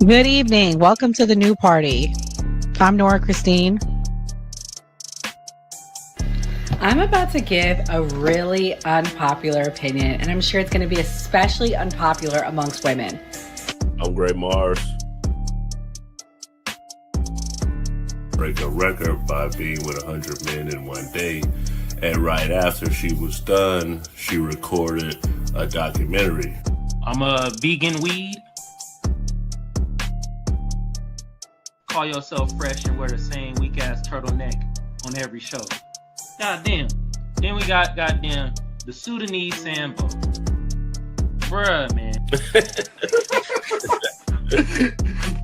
Good evening. Welcome to the new party. I'm Nora Christine. I'm about to give a really unpopular opinion, and I'm sure it's going to be especially unpopular amongst women. I'm Gray Mars. Break a record by being with 100 men in one day. And right after she was done, she recorded a documentary. I'm a vegan weed. Call yourself fresh and wear the same weak ass turtleneck on every show. Goddamn. Then we got goddamn the Sudanese Sambo. Bruh, man.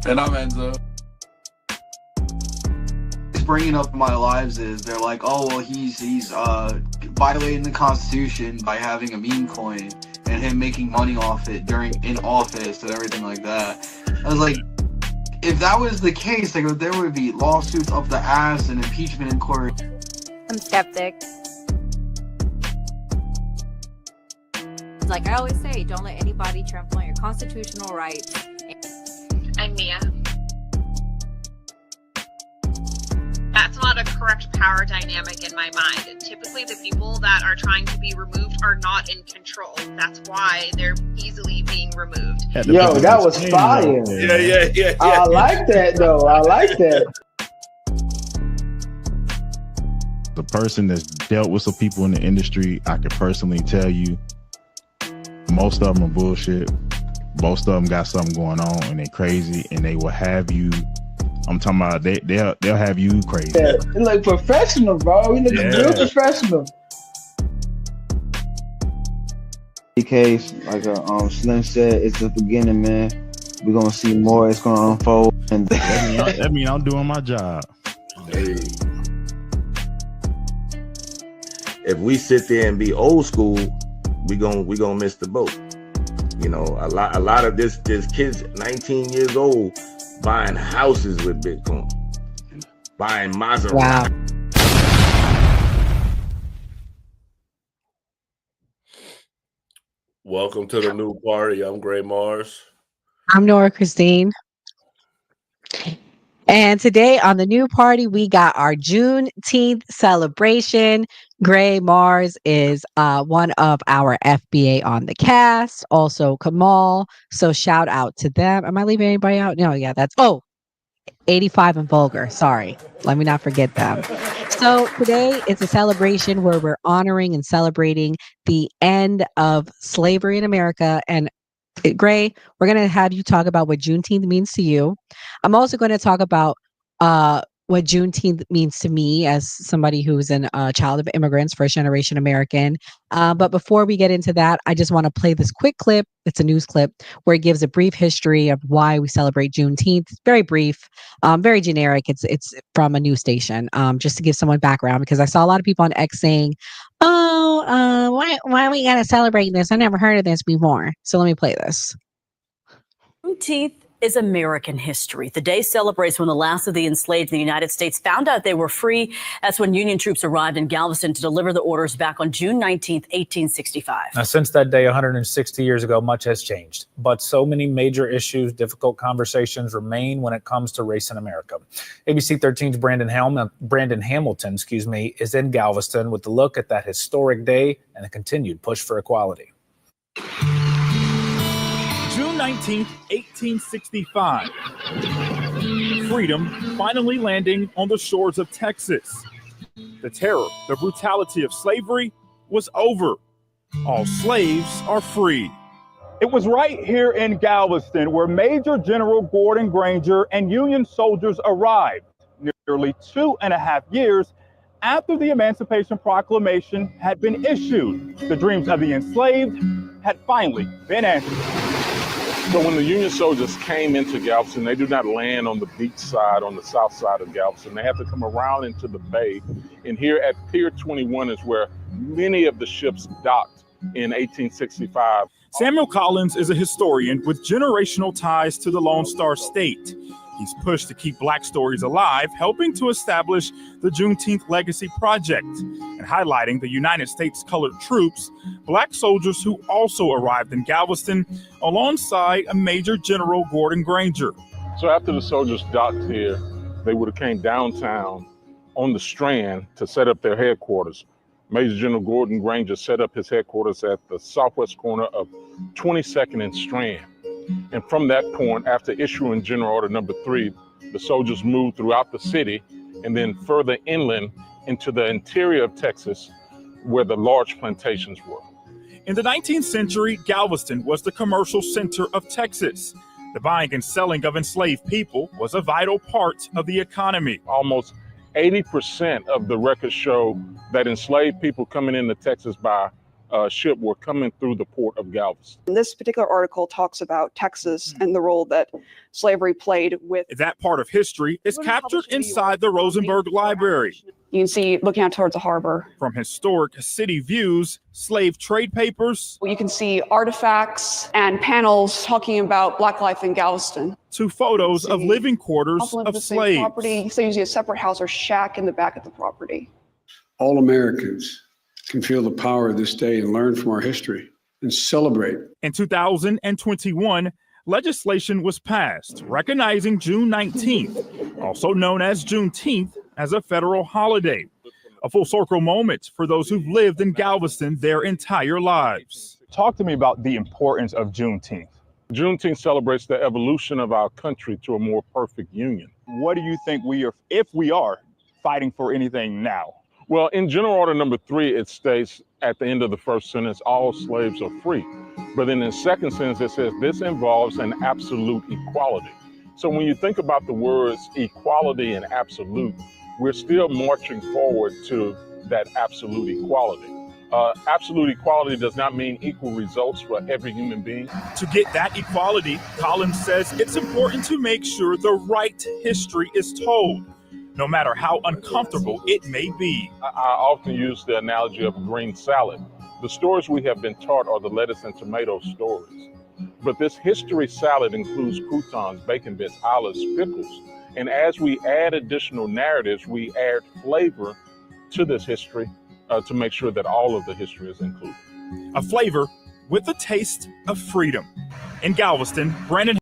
And I'm Enzo. Bringing up in my lives is they're like, oh well, he's violating the Constitution by having a meme coin and him making money off it in office and everything like that. I was like, if that was the case, like there would be lawsuits up the ass and impeachment in court. I'm skeptic. Like I always say, don't let anybody trample on your constitutional rights. I'm Mia. That's not a correct power dynamic in my mind. Typically, the people that are trying to be removed are not in control. That's why they're easily being removed. Yo, that was fire. Yeah. I like that, though. I like that. The person that's dealt with some people in the industry, I can personally tell you, most of them are bullshit. Most of them got something going on and they crazy, and they will have you. I'm talking about they'll have you crazy. Yeah, it's like professional, bro. We look real professional. Case, like Slim said, it's the beginning, man. We're gonna see more. It's gonna unfold, and that mean I'm doing my job. Hey. If we sit there and be old school, we gonna miss the boat. You know, a lot of this kids 19 years old buying houses with Bitcoin, buying Maserati. Wow. Welcome to the new party. I'm Gray Mars. I'm Nora Christine. And today on the new party, we got our Juneteenth celebration. Gray Mars is one of our FBA on the cast. Also Kamal. So shout out to them. Am I leaving anybody out? No, yeah, that's 85 and Vulgar. Sorry. Let me not forget them. So today it's a celebration where we're honoring and celebrating the end of slavery in America. And Gray, we're going to have you talk about what Juneteenth means to you. I'm also going to talk about what Juneteenth means to me as somebody who's a child of immigrants, first generation American. But before we get into that, I just want to play this quick clip. It's a news clip where it gives a brief history of why we celebrate Juneteenth. It's very brief, very generic. It's from a news station, just to give someone background, because I saw a lot of people on X saying, why we got to celebrate this? I never heard of this before. So let me play this. Juneteenth is American history. The day celebrates when the last of the enslaved in the United States found out they were free. That's when Union troops arrived in Galveston to deliver the orders back on June 19th, 1865. Now, since that day, 160 years ago, much has changed. But so many major issues, difficult conversations remain when it comes to race in America. ABC 13's Brandon Hamilton, is in Galveston with a look at that historic day and the continued push for equality. June 19th, 1865. Freedom finally landing on the shores of Texas. The terror, the brutality of slavery was over. All slaves are free. It was right here in Galveston where Major General Gordon Granger and Union soldiers arrived nearly 2.5 years after the Emancipation Proclamation had been issued. The dreams of the enslaved had finally been answered. So when the Union soldiers came into Galveston, they do not land on the beach side, on the south side of Galveston. They have to come around into the bay. And here at Pier 21 is where many of the ships docked in 1865. Samuel Collins is a historian with generational ties to the Lone Star State. He's pushed to keep Black stories alive, helping to establish the Juneteenth Legacy Project and highlighting the United States colored troops, Black soldiers who also arrived in Galveston alongside a Major General Gordon Granger. So after the soldiers docked here, they would have came downtown on the Strand to set up their headquarters. Major General Gordon Granger set up his headquarters at the southwest corner of 22nd and Strand. And from that point, after issuing General Order Number 3, the soldiers moved throughout the city and then further inland into the interior of Texas, where the large plantations were. In the 19th century, Galveston was the commercial center of Texas. The buying and selling of enslaved people was a vital part of the economy. Almost 80% of the records show that enslaved people coming into Texas by ship were coming through the port of Galveston. This particular article talks about Texas and the role that slavery played with. That part of history is captured inside the Rosenberg Library. You can see looking out towards the harbor. From historic city views, slave trade papers. You can see artifacts and panels talking about Black life in Galveston. To photos of living quarters of slaves. Property, so usually a separate house or shack in the back of the property. All Americans can feel the power of this day and learn from our history and celebrate. In 2021, legislation was passed recognizing June 19th, also known as Juneteenth, as a federal holiday. A full circle moment for those who've lived in Galveston their entire lives. Talk to me about the importance of Juneteenth. Juneteenth celebrates the evolution of our country to a more perfect union. What do you think if we are fighting for anything now? Well, in General Order Number 3, it states at the end of the first sentence, all slaves are free. But then in the second sentence, it says this involves an absolute equality. So when you think about the words equality and absolute, we're still marching forward to that absolute equality. Absolute equality does not mean equal results for every human being. To get that equality, Collins says it's important to make sure the right history is told, no matter how uncomfortable it may be. I often use the analogy of a green salad. The stories we have been taught are the lettuce and tomato stories. But this history salad includes croutons, bacon bits, olives, pickles. And as we add additional narratives, we add flavor to this history to make sure that all of the history is included. A flavor with a taste of freedom. In Galveston, Brandon.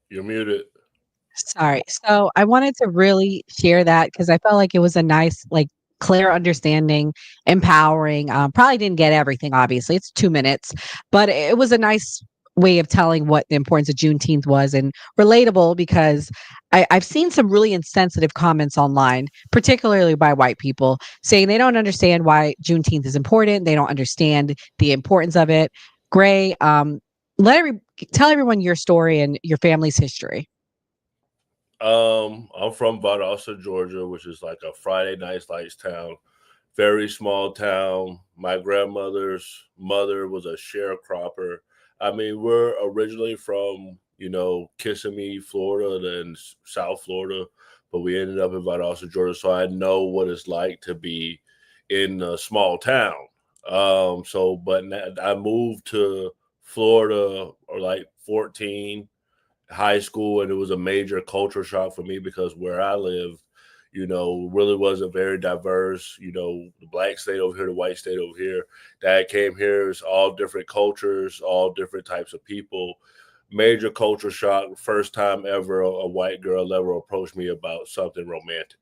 You're muted. Sorry. So I wanted to really share that because I felt like it was a nice, clear understanding, empowering. Probably didn't get everything, obviously. It's 2 minutes, but it was a nice way of telling what the importance of Juneteenth was and relatable because I've seen some really insensitive comments online, particularly by white people, saying they don't understand why Juneteenth is important. They don't understand the importance of it. Gray, tell everyone your story and your family's history. I'm from Valdosta, Georgia, which is like a Friday Night Lights town. Very small town. My grandmother's mother was a sharecropper. I mean, we're originally from, Kissimmee, Florida, and South Florida, but we ended up in Valdosta, Georgia. So I know what it's like to be in a small town. But I moved to Florida or like 14, high school, and it was a major culture shock for me because where I live, really wasn't very diverse. The black state over here, the white state over here. Dad came here, it's all different cultures, all different types of people. Major culture shock. First time ever a white girl ever approached me about something romantic.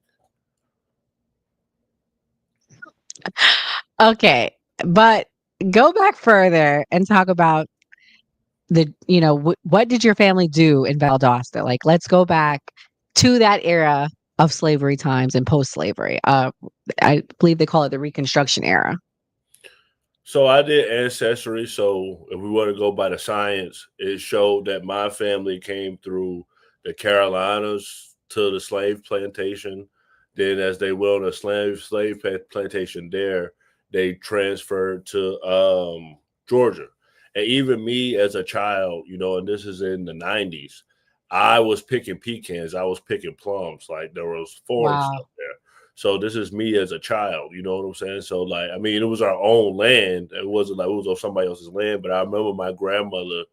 Okay, but go back further and talk about what did your family do in Valdosta? Let's go back to that era of slavery times and post-slavery. I believe they call it the Reconstruction era. So I did Ancestry. So if we want to go by the science, it showed that my family came through the Carolinas to the slave plantation. Then as they went on a slave plantation there, they transferred to Georgia. And even me as a child, and this is in the 90s, I was picking pecans. I was picking plums. There was forests up there. So this is me as a child, you know what I'm saying? So like, I mean, it was our own land. It wasn't like it was on somebody else's land. But I remember my grandmother,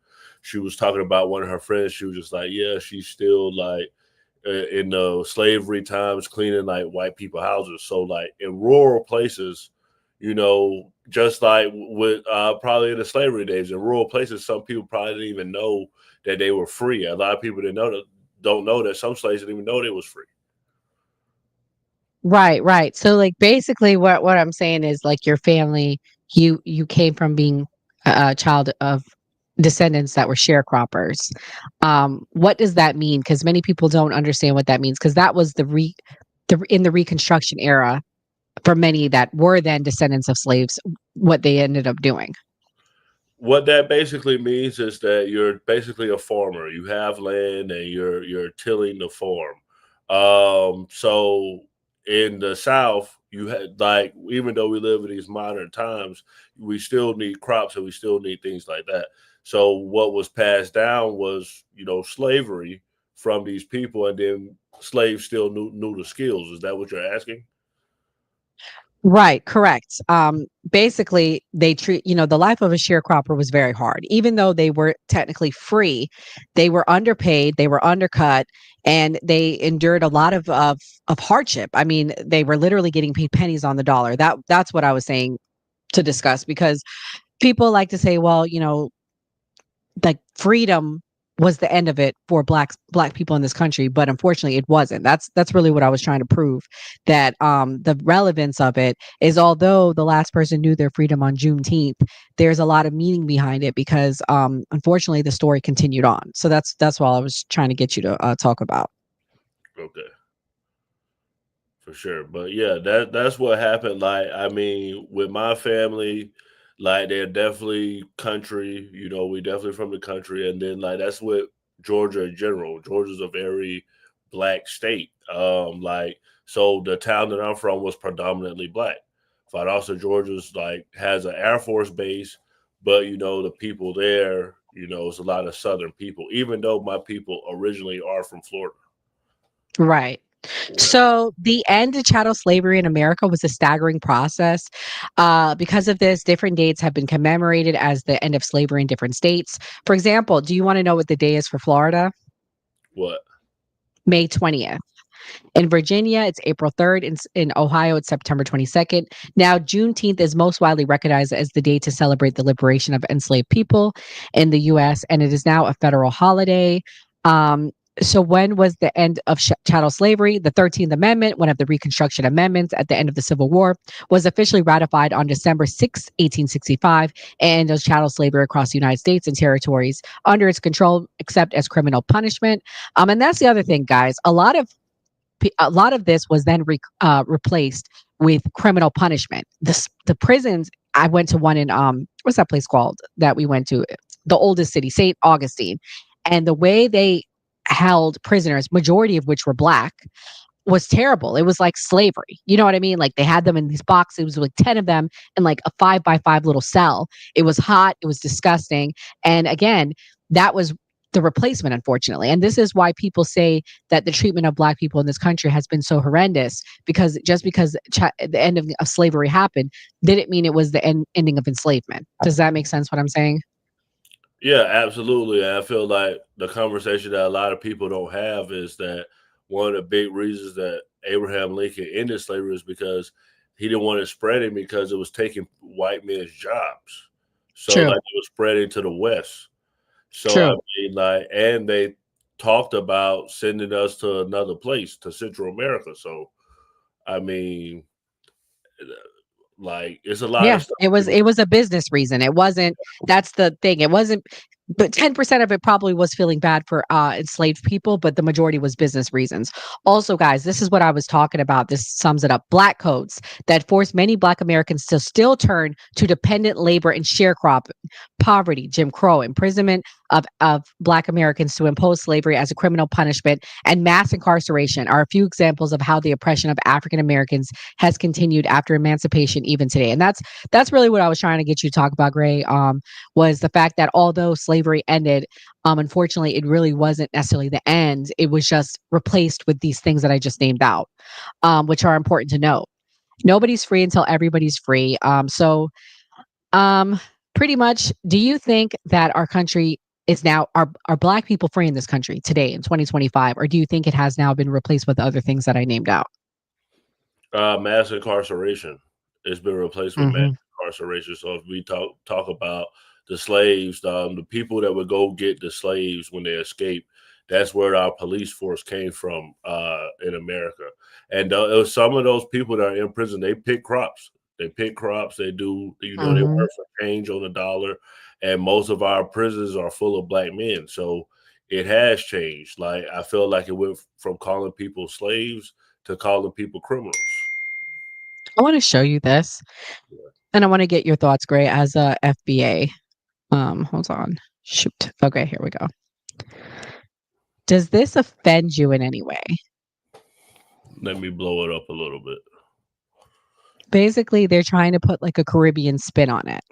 she was talking about one of her friends. She was just like, yeah, she's still like in the slavery times cleaning like white people houses. So like in rural places, you know, just like with probably in the slavery days, in rural places, some people probably didn't even know that they were free. A lot of people don't know that some slaves didn't even know they was free. Right, right. So like basically what I'm saying is like your family, you came from being a child of descendants that were sharecroppers. What does that mean? Because many people don't understand what that means, because that was in the Reconstruction era for many that were then descendants of slaves, what they ended up doing. What that basically means is that you're basically a farmer. You have land and you're tilling the farm. So in the South, you had like, even though we live in these modern times, we still need crops and we still need things like that. So what was passed down was, you know, slavery from these people, and then slaves still knew the skills. Is that what you're asking? Right, correct. Basically, they treat, the life of a sharecropper was very hard. Even though they were technically free, they were underpaid, they were undercut, and they endured a lot of hardship. I mean, they were literally getting paid pennies on the dollar. That's what I was saying to discuss, because people like to say, well, like freedom was the end of it for black people in this country, but unfortunately it wasn't. That's really what I was trying to prove, that the relevance of it is, although the last person knew their freedom on Juneteenth, there's a lot of meaning behind it, because unfortunately the story continued on. So that's all I was trying to get you to talk about. Okay. For sure. But yeah, that's what happened. Like, I mean, with my family, like they're definitely country, you know, we definitely from the country. And then like that's what Georgia in general. Georgia's a very black state. Like, so the town that I'm from was predominantly black. Valdosta, Georgia's like has an Air Force base, but you know, the people there, you know, it's a lot of southern people, even though my people originally are from Florida. Right. So the end to chattel slavery in America was a staggering process. Because of this, different dates have been commemorated as the end of slavery in different states. For example, do you want to know what the day is for Florida? What? May 20th. In Virginia, it's April 3rd. In Ohio, it's September 22nd. Now, Juneteenth is most widely recognized as the day to celebrate the liberation of enslaved people in the U.S., and it is now a federal holiday. So when was the end of chattel slavery? The 13th Amendment, one of the Reconstruction Amendments at the end of the Civil War, was officially ratified on December 6, 1865, and those chattel slavery across the United States and territories under its control, except as criminal punishment. And that's the other thing, guys. A lot of this was then replaced with criminal punishment. The prisons. I went to one in what's that place called that we went to? The oldest city, St. Augustine, and the way they held prisoners, majority of which were black, was terrible. It was like slavery. You know what I mean? Like they had them in these boxes. It was like 10 of them in like a 5x5 little cell. It was hot. It was disgusting. And again, that was the replacement, unfortunately. And this is why people say that the treatment of black people in this country has been so horrendous, because just because the end of slavery happened didn't mean it was the ending of enslavement. Does that make sense what I'm saying? Yeah, absolutely. I feel like the conversation that a lot of people don't have is that one of the big reasons that Abraham Lincoln ended slavery is because he didn't want it spreading, because it was taking white men's jobs. So True. like it was spreading to the West. So True. I mean, like, and they talked about sending us to another place, to Central America. So I mean, like it's a lot Yeah, of stuff. it was a business reason. It wasn't. That's the thing. It wasn't. But 10% of it probably was feeling bad for enslaved people, but the majority was business reasons. Also, guys, this is what I was talking about. This sums it up. Black codes that forced many Black Americans to still turn to dependent labor and sharecropping, poverty, Jim Crow, imprisonment, of Black Americans to impose slavery as a criminal punishment and mass incarceration are a few examples of how the oppression of African Americans has continued after emancipation even today. And that's really what I was trying to get you to talk about, Gray, was the fact that although slavery ended, unfortunately, it really wasn't necessarily the end. It was just replaced with these things that I just named out, which are important to note. Nobody's free until everybody's free. Pretty much, do you think that our country is now, are Black people free in this country today in 2025, or do you think it has now been replaced with other things that I named out? Mass incarceration. It's been replaced with mass incarceration. So if we talk about the slaves, the people that would go get the slaves when they escaped, that's where our police force came from in America. And it was some of those people that are in prison, they pick crops. They pick crops. They do, they work for change on the dollar. And most of our prisons are full of Black men. So it has changed. Like, I feel like it went from calling people slaves to calling people criminals. I want to show you this, and I want to get your thoughts, Gray, as a FBA. Hold on. Shoot. Okay, here we go. Does this offend you in any way? Let me blow it up a little bit. Basically, they're trying to put like a Caribbean spin on it.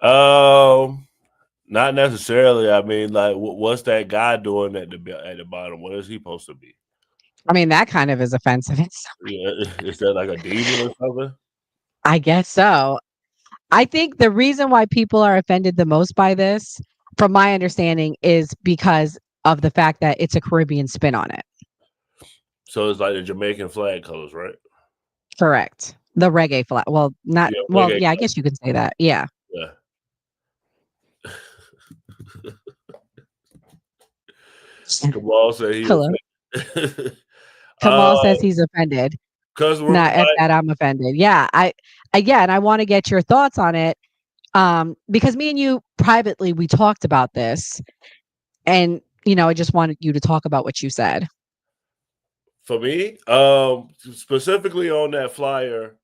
Not necessarily. I mean, like, what's that guy doing at the bottom? What is he supposed to be? I mean, that kind of is offensive. Yeah, is that like a demon or something? I guess so. I think the reason why people are offended the most by this, from my understanding, is because of the fact that it's a Caribbean spin on it. So it's like the Jamaican flag colors, right? Correct. The reggae flag. Well, not. Yeah, well, reggae yeah, I colors. guess you could say that. Yeah. Yeah. Kamal said he Hello. offended. Kamal says he's offended. Because we're Not F that I'm offended. Yeah. And I want to get your thoughts on it. Because me and you privately, we talked about this, and I just wanted you to talk about what you said. For me, specifically on that flyer,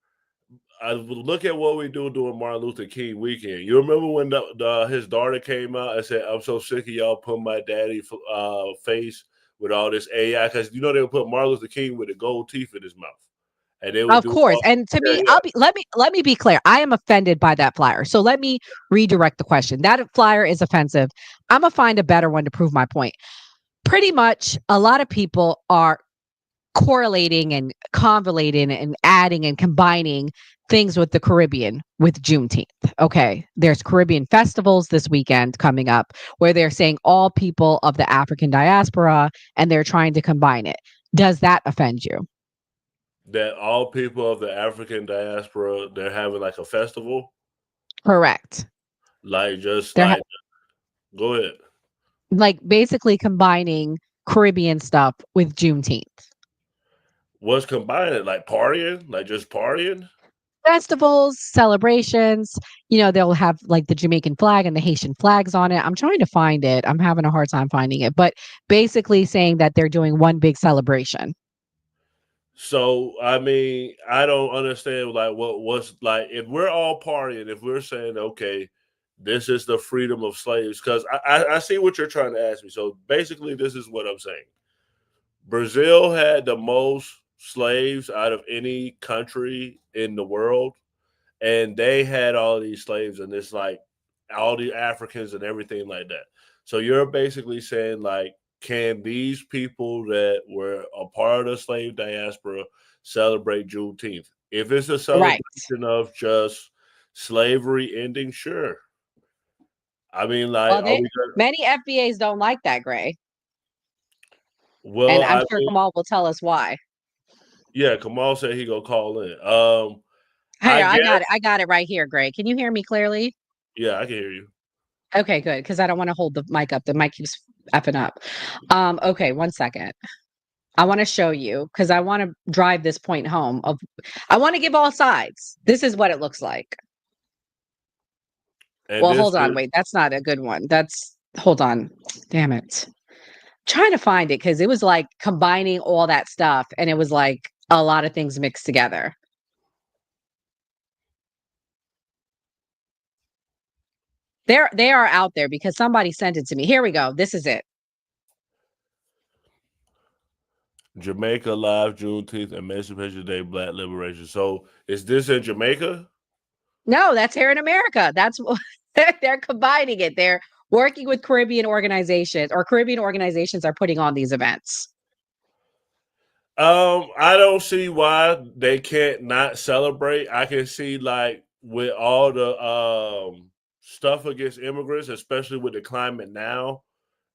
I would look at what we do during Martin Luther King weekend. You remember when his daughter came out and said, "I'm so sick of y'all putting my daddy face with all this AI," because they would put Martin Luther King with the gold teeth in his mouth, and they would Of course. And to me, let me be clear. I am offended by that flyer. So let me redirect the question. That flyer is offensive. I'm gonna find a better one to prove my point. Pretty much a lot of people are correlating and convoluting and adding and combining things with the Caribbean with Juneteenth. Okay. There's Caribbean festivals this weekend coming up where they're saying all people of the African diaspora, and they're trying to combine it. Does that offend you? That all people of the African diaspora, they're having like a festival? Correct. Like, just They're like, go ahead. like basically combining Caribbean stuff with Juneteenth. What's combining? Like partying? Like just partying? Festivals, celebrations, they'll have like the Jamaican flag and the Haitian flags on it. I'm trying to find it. I'm having a hard time finding it, but basically saying that they're doing one big celebration. So, I mean, I don't understand like what's like, if we're all partying, if we're saying, okay, this is the freedom of slaves, because I see what you're trying to ask me. So basically, this is what I'm saying. Brazil had the most slaves out of any country in the world, and they had all these slaves, and it's like all the Africans and everything like that. So you're basically saying, like, can these people that were a part of the slave diaspora celebrate Juneteenth? If it's a celebration of just slavery ending, sure. I mean, like, many FBAs don't like that, Gray. Well, and I'm sure Kamal will tell us why. Yeah, Kamal said he gonna call in. Hey, I got it right here, Gray. Can you hear me clearly? Yeah, I can hear you. Okay, good. Because I don't want to hold the mic up. The mic keeps effing up. Okay, 1 second. I want to show you because I want to drive this point home. I want to give all sides. This is what it looks like. And well, hold on. Wait, that's not a good one. Hold on. Damn it. I'm trying to find it because it was like combining all that stuff and it was like a lot of things mixed together. They are out there because somebody sent it to me. Here we go. This is it. Jamaica Live, Juneteenth, Emancipation Day, Black Liberation. So is this in Jamaica? No, that's here in America. They're combining it. They're working with Caribbean organizations, or Caribbean organizations are putting on these events. I don't see why they can't not celebrate. I can see, like, with all the stuff against immigrants, especially with the climate now,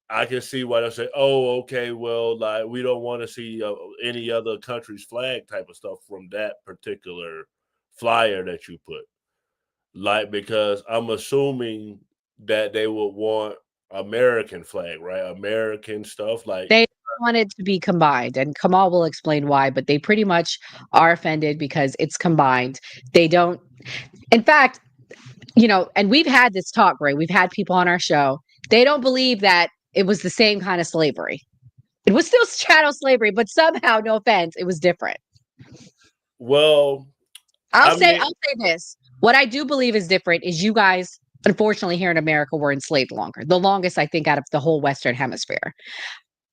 I can see why they say, "Oh, okay, well, like, we don't want to see any other country's flag," type of stuff from that particular flyer that you put. Like, because I'm assuming that they would want American flag, right? American stuff, like. They want it to be combined, and Kamal will explain why, but they pretty much are offended because it's combined. They don't, in fact, and we've had this talk, right? We've had people on our show. They don't believe that it was the same kind of slavery. It was still chattel slavery, but somehow, no offense, it was different. Well, I'll say this. What I do believe is different is you guys, unfortunately, here in America, were enslaved longer. The longest, I think, out of the whole Western Hemisphere.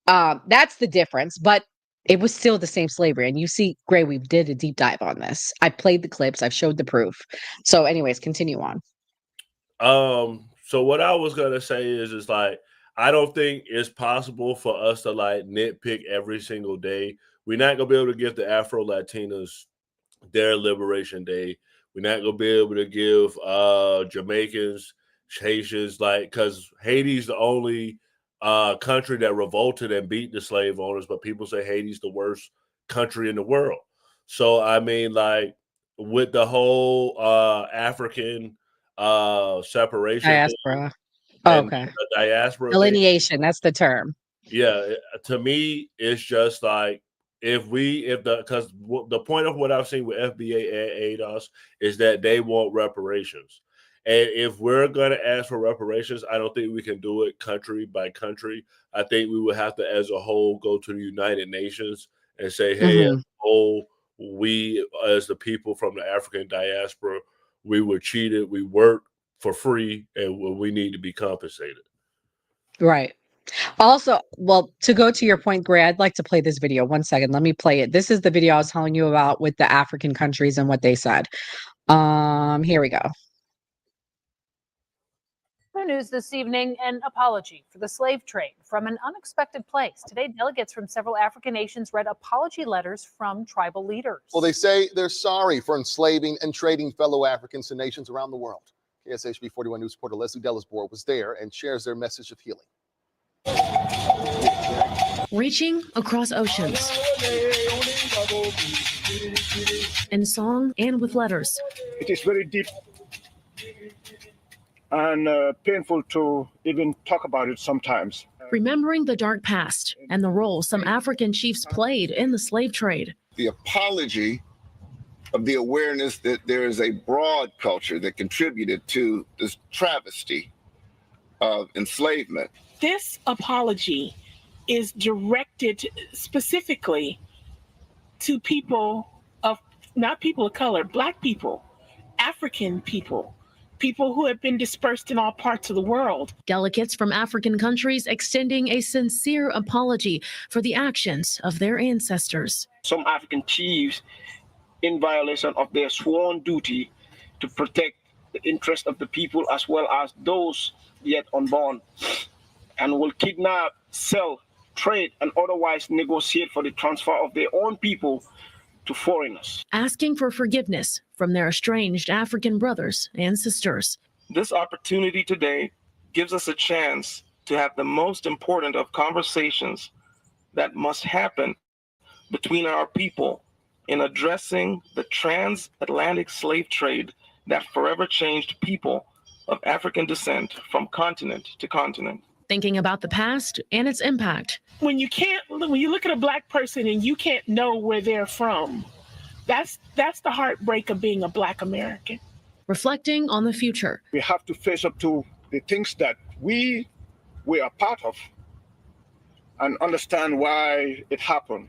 That's the difference, but it was still the same slavery. And you see, Gray, we did a deep dive on this. I played the clips. I've showed the proof. So anyways, continue on. So what I was gonna say is like, I don't think it's possible for us to, like, nitpick every single day. We're not gonna be able to give the Afro Latinas their Liberation Day. We're not gonna be able to give Jamaicans, Haitians, like, because Haiti's the only country that revolted and beat the slave owners, but people say Haiti's the worst country in the world. So I mean, like, with the whole African separation Diaspora. and Okay. the diaspora thing, Delineation, that's the term. yeah, to me, it's just like, because the point of what I've seen with FBA and ADOS is that they want reparations. And if we're going to ask for reparations, I don't think we can do it country by country. I think we would have to, as a whole, go to the United Nations and say, hey, as a whole, we, as the people from the African diaspora, we were cheated, we worked for free, and we need to be compensated. Right. Also, well, to go to your point, Gray, I'd like to play this video. 1 second. Let me play it. This is the video I was telling you about with the African countries and what they said. Here we go. The news this evening, an apology for the slave trade from an unexpected place. Today, delegates from several African nations read apology letters from tribal leaders. Well, they say they're sorry for enslaving and trading fellow Africans to nations around the world. KSHB 41 News reporter Leslie Dellisboard was there and shares their message of healing. Reaching across oceans in song and with letters. It is very deep and painful to even talk about it sometimes. Remembering the dark past and the role some African chiefs played in the slave trade. The apology of the awareness that there is a broad culture that contributed to this travesty of enslavement. This apology is directed specifically to people of, not people of color, Black people, African people, people who have been dispersed in all parts of the world. Delegates from African countries extending a sincere apology for the actions of their ancestors. Some African chiefs, in violation of their sworn duty to protect the interest of the people as well as those yet unborn, and will kidnap, sell, trade, and otherwise negotiate for the transfer of their own people to foreigners. Asking for forgiveness from their estranged African brothers and sisters. This opportunity today gives us a chance to have the most important of conversations that must happen between our people in addressing the transatlantic slave trade that forever changed people of African descent from continent to continent. Thinking about the past and its impact. When you look at a Black person and you can't know where they're from, that's the heartbreak of being a Black American. Reflecting on the future. We have to face up to the things that we are part of and understand why it happened.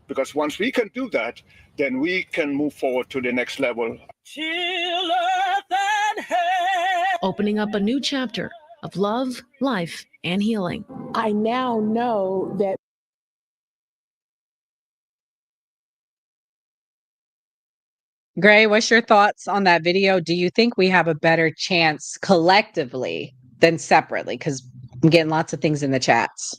Because once we can do that, then we can move forward to the next level. Till earth and heaven opening up a new chapter of love, life, and healing. I now know that Gray, what's your thoughts on that video? Do you think we have a better chance collectively than separately? Because I'm getting lots of things in the chats.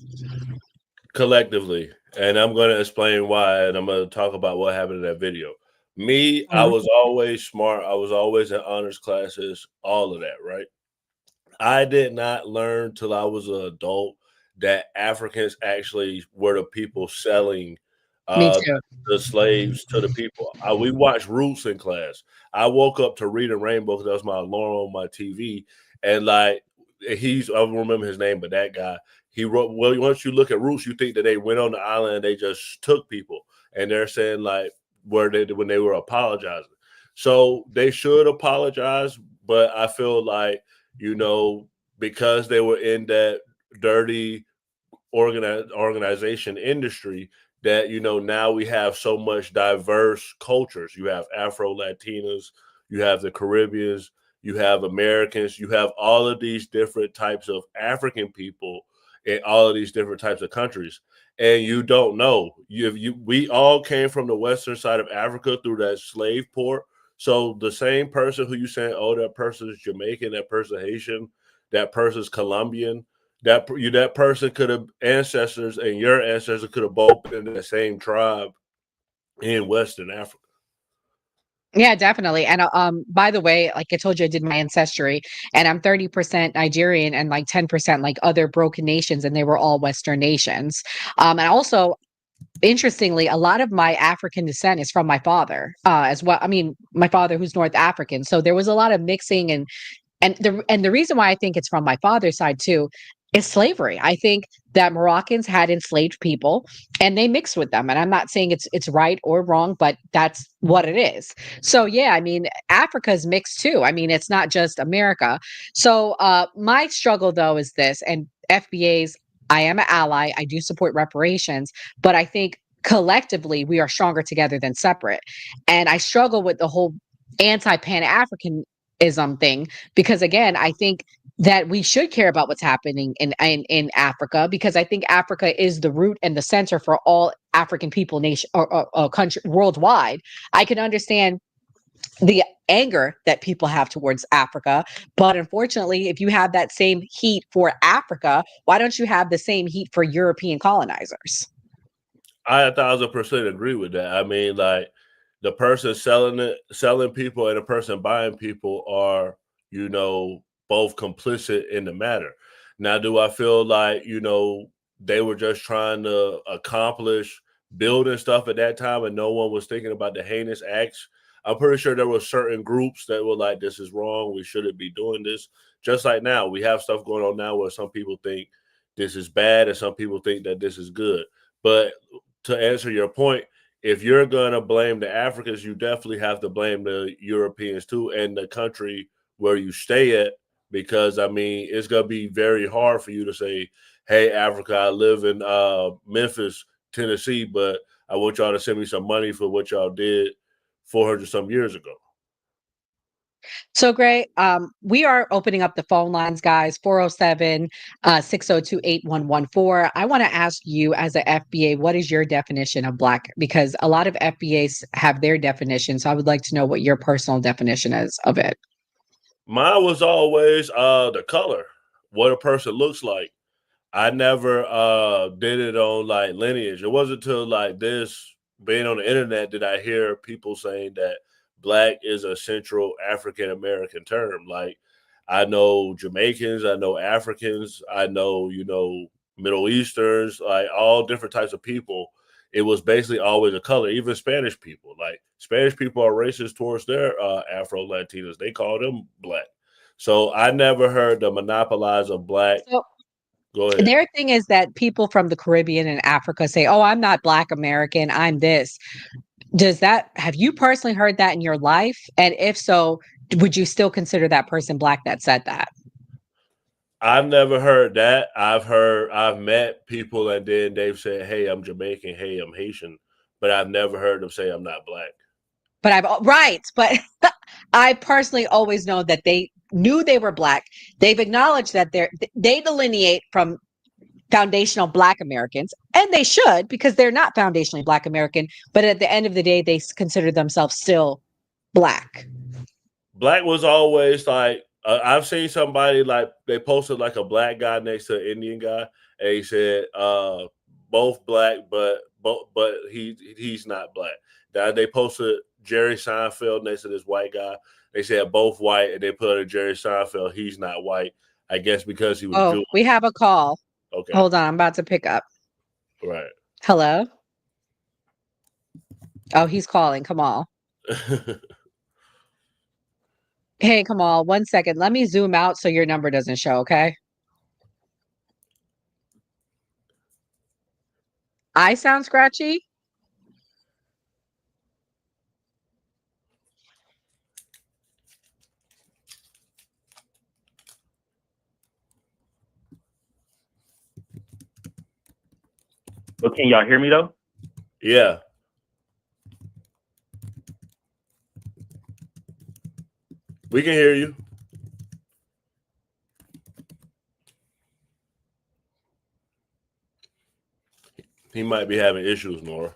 Collectively, and I'm going to explain why, and I'm going to talk about what happened in that video. Me, I was always smart. I was always in honors classes, all of that, right? I did not learn till I was an adult that Africans actually were the people selling Me too. the slaves to the people. We watched Roots in class. I woke up to Reading Rainbow because that was my alarm on my TV, and like I don't remember his name, but that guy, he wrote. Well, once you look at Roots, you think that they went on the island and they just took people, and they're saying like when they were apologizing. So they should apologize, but I feel like, because they were in that dirty organization industry, that now we have so much diverse cultures. You have Afro Latinas, you have the Caribbeans, you have Americans, you have all of these different types of African people in all of these different types of countries. And you don't know. We all came from the western side of Africa through that slave port. So the same person who you saying, oh, that person is Jamaican, that person Haitian, that person's Colombian, that person could have ancestors, and your ancestors could have both been in the same tribe in Western Africa. Yeah, definitely. And by the way, like I told you, I did my ancestry, and I'm 30% Nigerian and like 10% like other broken nations, and they were all Western nations. And also, interestingly, a lot of my African descent is from my father as well. I mean, my father who's North African. So there was a lot of mixing, and the reason why I think it's from my father's side too is slavery. I think that Moroccans had enslaved people and they mixed with them. And I'm not saying it's right or wrong, but that's what it is. So yeah, I mean, Africa's mixed too. I mean, it's not just America. So my struggle though is this, and FBA's, I am an ally. I do support reparations, but I think collectively we are stronger together than separate. And I struggle with the whole anti-Pan-Africanism thing, because again, I think that we should care about what's happening in Africa, because I think Africa is the root and the center for all African people nation or country worldwide. I can understand the anger that people have towards Africa, but unfortunately, if you have that same heat for Africa, why don't you have the same heat for European colonizers? I 1,000% agree with that. I mean, like the person selling people and the person buying people are, both complicit in the matter. Now, do I feel like, they were just trying to accomplish building stuff at that time and no one was thinking about the heinous acts? I'm pretty sure there were certain groups that were like, this is wrong, we shouldn't be doing this. Just like now, we have stuff going on now where some people think this is bad and some people think that this is good. But to answer your point, if you're going to blame the Africans, you definitely have to blame the Europeans too, and the country where you stay at, because I mean, it's going to be very hard for you to say, hey, Africa, I live in Memphis, Tennessee, but I want y'all to send me some money for what y'all did 400 some years ago. So great. We are opening up the phone lines, guys, 407-602-8114. I want to ask you as a FBA, what is your definition of Black? Because a lot of FBAs have their definition. So I would like to know what your personal definition is of it. Mine was always the color, what a person looks like. I never did it on like lineage. It wasn't until like this, being on the internet, did I hear people saying that Black is a Central African American term. Like I know Jamaicans, I know Africans, I know, Middle Easterns, like all different types of people. It was basically always a color. Even Spanish people, like Spanish people are racist towards their Afro Latinos. They call them Black. So I never heard the monopolize of Black. So Go ahead. their thing is that people from the Caribbean and Africa say, oh, I'm not Black American, I'm this. Have you personally heard that in your life? And if so, would you still consider that person Black that said that? I've never heard that. I've met people and then they've said, hey, I'm Jamaican, hey, I'm Haitian, but I've never heard them say I'm not Black. But I personally always know that they knew they were Black. They've acknowledged that they delineate from foundational Black Americans, and they should, because they're not foundationally Black American, but at the end of the day, they consider themselves still Black. Black was always like, I've seen somebody like, they posted like a Black guy next to an Indian guy, and he said, both Black, but he's not Black. That they posted Jerry Seinfeld next to this white guy. They said both white, and they put a Jerry Seinfeld, he's not white. I guess because he was Jewish. We have a call. Okay. Hold on, I'm about to pick up. Right. Hello? Oh, he's calling. Kamal. Hey, Kamal, 1 second. Let me zoom out so your number doesn't show, okay? I sound scratchy? But can y'all hear me though? Yeah. We can hear you. He might be having issues, Nora.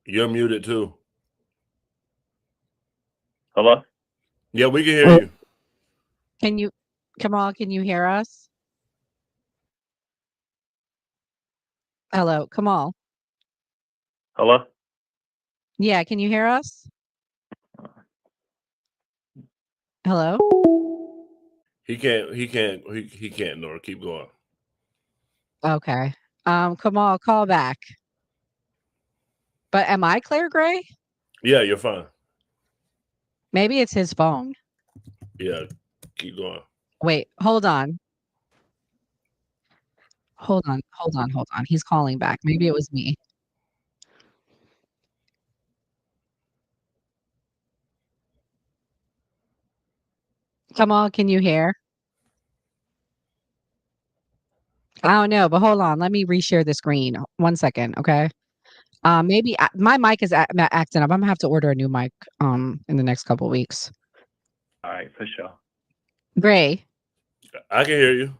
You're muted too. Hello? Yeah, we can hear you. Kamal, can you hear us? Hello, Kamal. Hello? Yeah, can you hear us? Hello? He can't, Nora. Keep going. Okay. Kamal, call back. But am I Claire Gray? Yeah, you're fine. Maybe it's his phone. Yeah, keep going. Wait, hold on. Hold on. He's calling back. Maybe it was me. Kamal, can you hear? I don't know, but hold on. Let me reshare the screen. 1 second, okay? Maybe my mic is acting up. I'm gonna have to order a new mic in the next couple weeks. All right, for sure. Gray, I can hear you.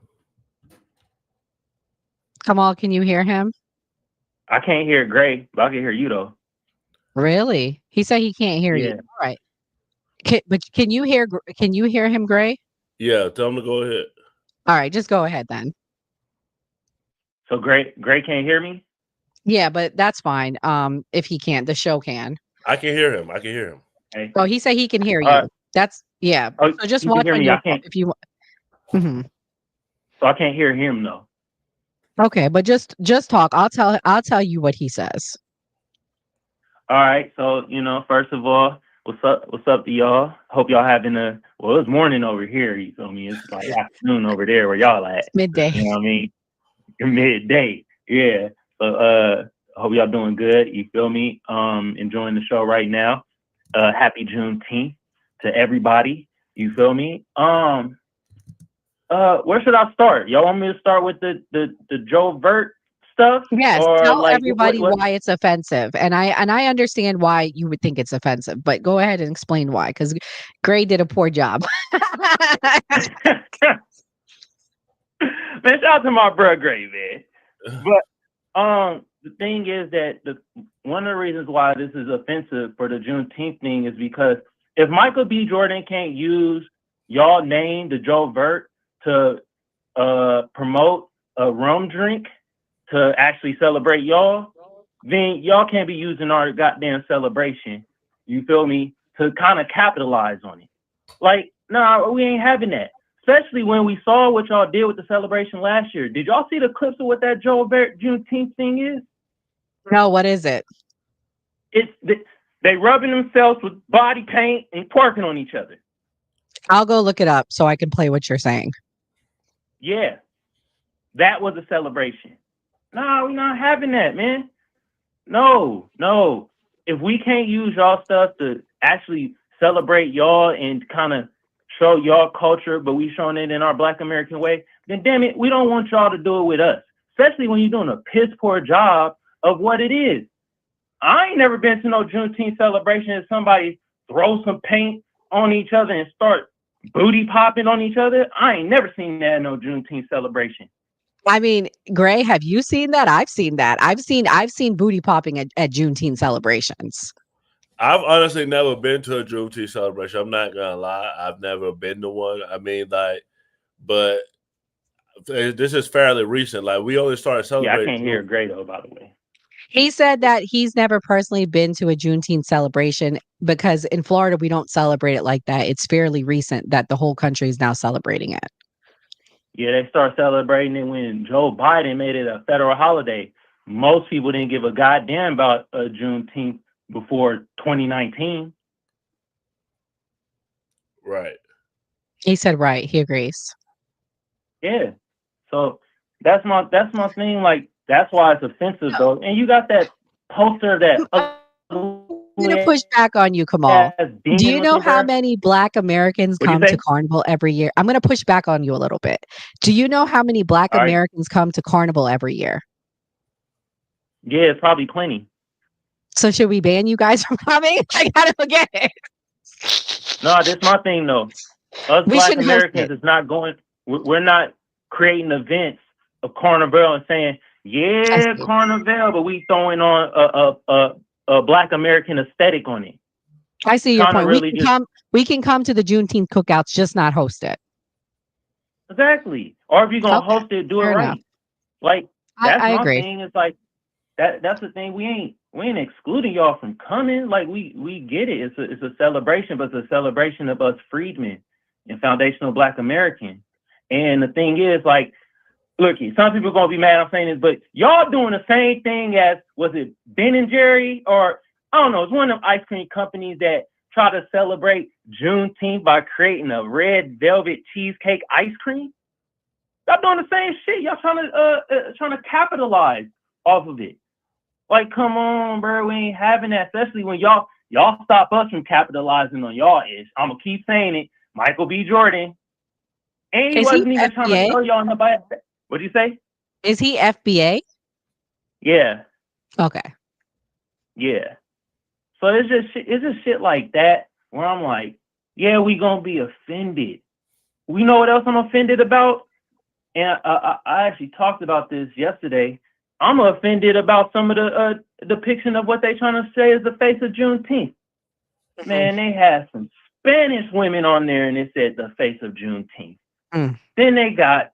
Kamal, can you hear him? I can't hear Gray, but I can hear you though. Really? He said he can't hear you. Yeah. All right. But can you hear him, Gray? Yeah, tell him to go ahead. All right, just go ahead then. So Gray can't hear me? Yeah, but that's fine. If he can't, the show can. I can hear him. Hey. Oh, he said he can hear you. That's yeah. Oh, so just you can watch hear on me. your I can't. if you want. Mm-hmm. So I can't hear him though. Okay, but just talk. I'll tell you what he says. All right. So, first of all, what's up to y'all? Hope y'all having it's morning over here, you feel me? It's like afternoon over there where y'all at. Midday. You know what I mean? Midday. Yeah. So hope y'all doing good, you feel me? Enjoying the show right now. Happy Juneteenth to everybody. You feel me? Where should I start? Y'all want me to start with the Joe Vert stuff? Yes, or tell like everybody what? why it's offensive, and I understand why you would think it's offensive, but go ahead and explain why, because Gray did a poor job. Man, shout out to my bro Gray, man. But the thing is that one of the reasons why this is offensive for the Juneteenth thing is because if Michael B. Jordan can't use y'all name, the Joe Vert, to promote a rum drink to actually celebrate y'all, then y'all can't be using our goddamn celebration, you feel me, to kind of capitalize on it. Like, nah, we ain't having that. Especially when we saw what y'all did with the celebration last year. Did y'all see the clips of what that Joe Vert Juneteenth thing is? No, what is it? It's they rubbing themselves with body paint and twerking on each other. I'll go look it up so I can play what you're saying. Yeah, that was a celebration. Nah, we're not having that, man. No. If we can't use y'all stuff to actually celebrate y'all and kind of show y'all culture, but we showing it in our Black American way, then damn it, we don't want y'all to do it with us. Especially when you're doing a piss poor job of what it is. I ain't never been to no Juneteenth celebration and somebody throw some paint on each other and start booty popping on each other. I ain't never seen that in no Juneteenth celebration. I mean, Gray, have you seen that? I've seen that. I've seen booty popping at Juneteenth celebrations. I've honestly never been to a Juneteenth celebration. I'm not gonna lie. I've never been to one. I mean, like, but this is fairly recent. Like, we only started Yeah, I celebrating. can't hear Gray though, by the way. He said that he's never personally been to a Juneteenth celebration because in Florida, we don't celebrate it like that. It's fairly recent that the whole country is now celebrating it. Yeah, they started celebrating it when Joe Biden made it a federal holiday. Most people didn't give a goddamn about Juneteenth before 2019. Right. He said right. He agrees. Yeah. So that's my thing. Like, that's why it's offensive though. And you got that poster that I'm gonna push back on you, Kamal. Do you know how many Black Americans What'd you come to say? Carnival every year? I'm gonna push back on you a little bit. Do you know how many Black All right. Americans come to Carnival every year? Yeah, it's probably plenty. So should we ban you guys from coming? I gotta get it. No, that's my thing though. Us We Black shouldn't host Americans it. is not going. We're not creating events of Carnival and saying, yeah, see. Carnival, but we throwing on a Black American aesthetic on it. I see your Trying to point. really just We can come to the Juneteenth cookouts, just not host it. exactly. Or if you're gonna Okay, host it, do it fair right. enough. Like that's I my agree. thing. It's like that's the thing. We ain't excluding y'all from coming. Like we get it. It's a celebration, but it's a celebration of us freedmen and foundational Black Americans. And the thing is, like, look, some people are gonna be mad I'm saying this, but y'all doing the same thing as, was it Ben and Jerry, or I don't know, it's one of them ice cream companies that try to celebrate Juneteenth by creating a red velvet cheesecake ice cream. Y'all doing the same shit. Y'all trying to capitalize off of it. Like, come on, bro, we ain't having that. Especially when y'all stop us from capitalizing on y'all ish. I'm gonna keep saying it. Michael B. Jordan. And he Is he wasn't even trying to FBA? throw y'all nobody. What'd you say? Is he FBA? Yeah, Okay. yeah. So it's just shit like that where I'm like, yeah, we gonna be offended. We know what else I'm offended about? And I actually talked about this yesterday. I'm offended about some of the depiction of what they trying to say is the face of Juneteenth. Man, they had some Spanish women on there and it said the face of Juneteenth. Then they got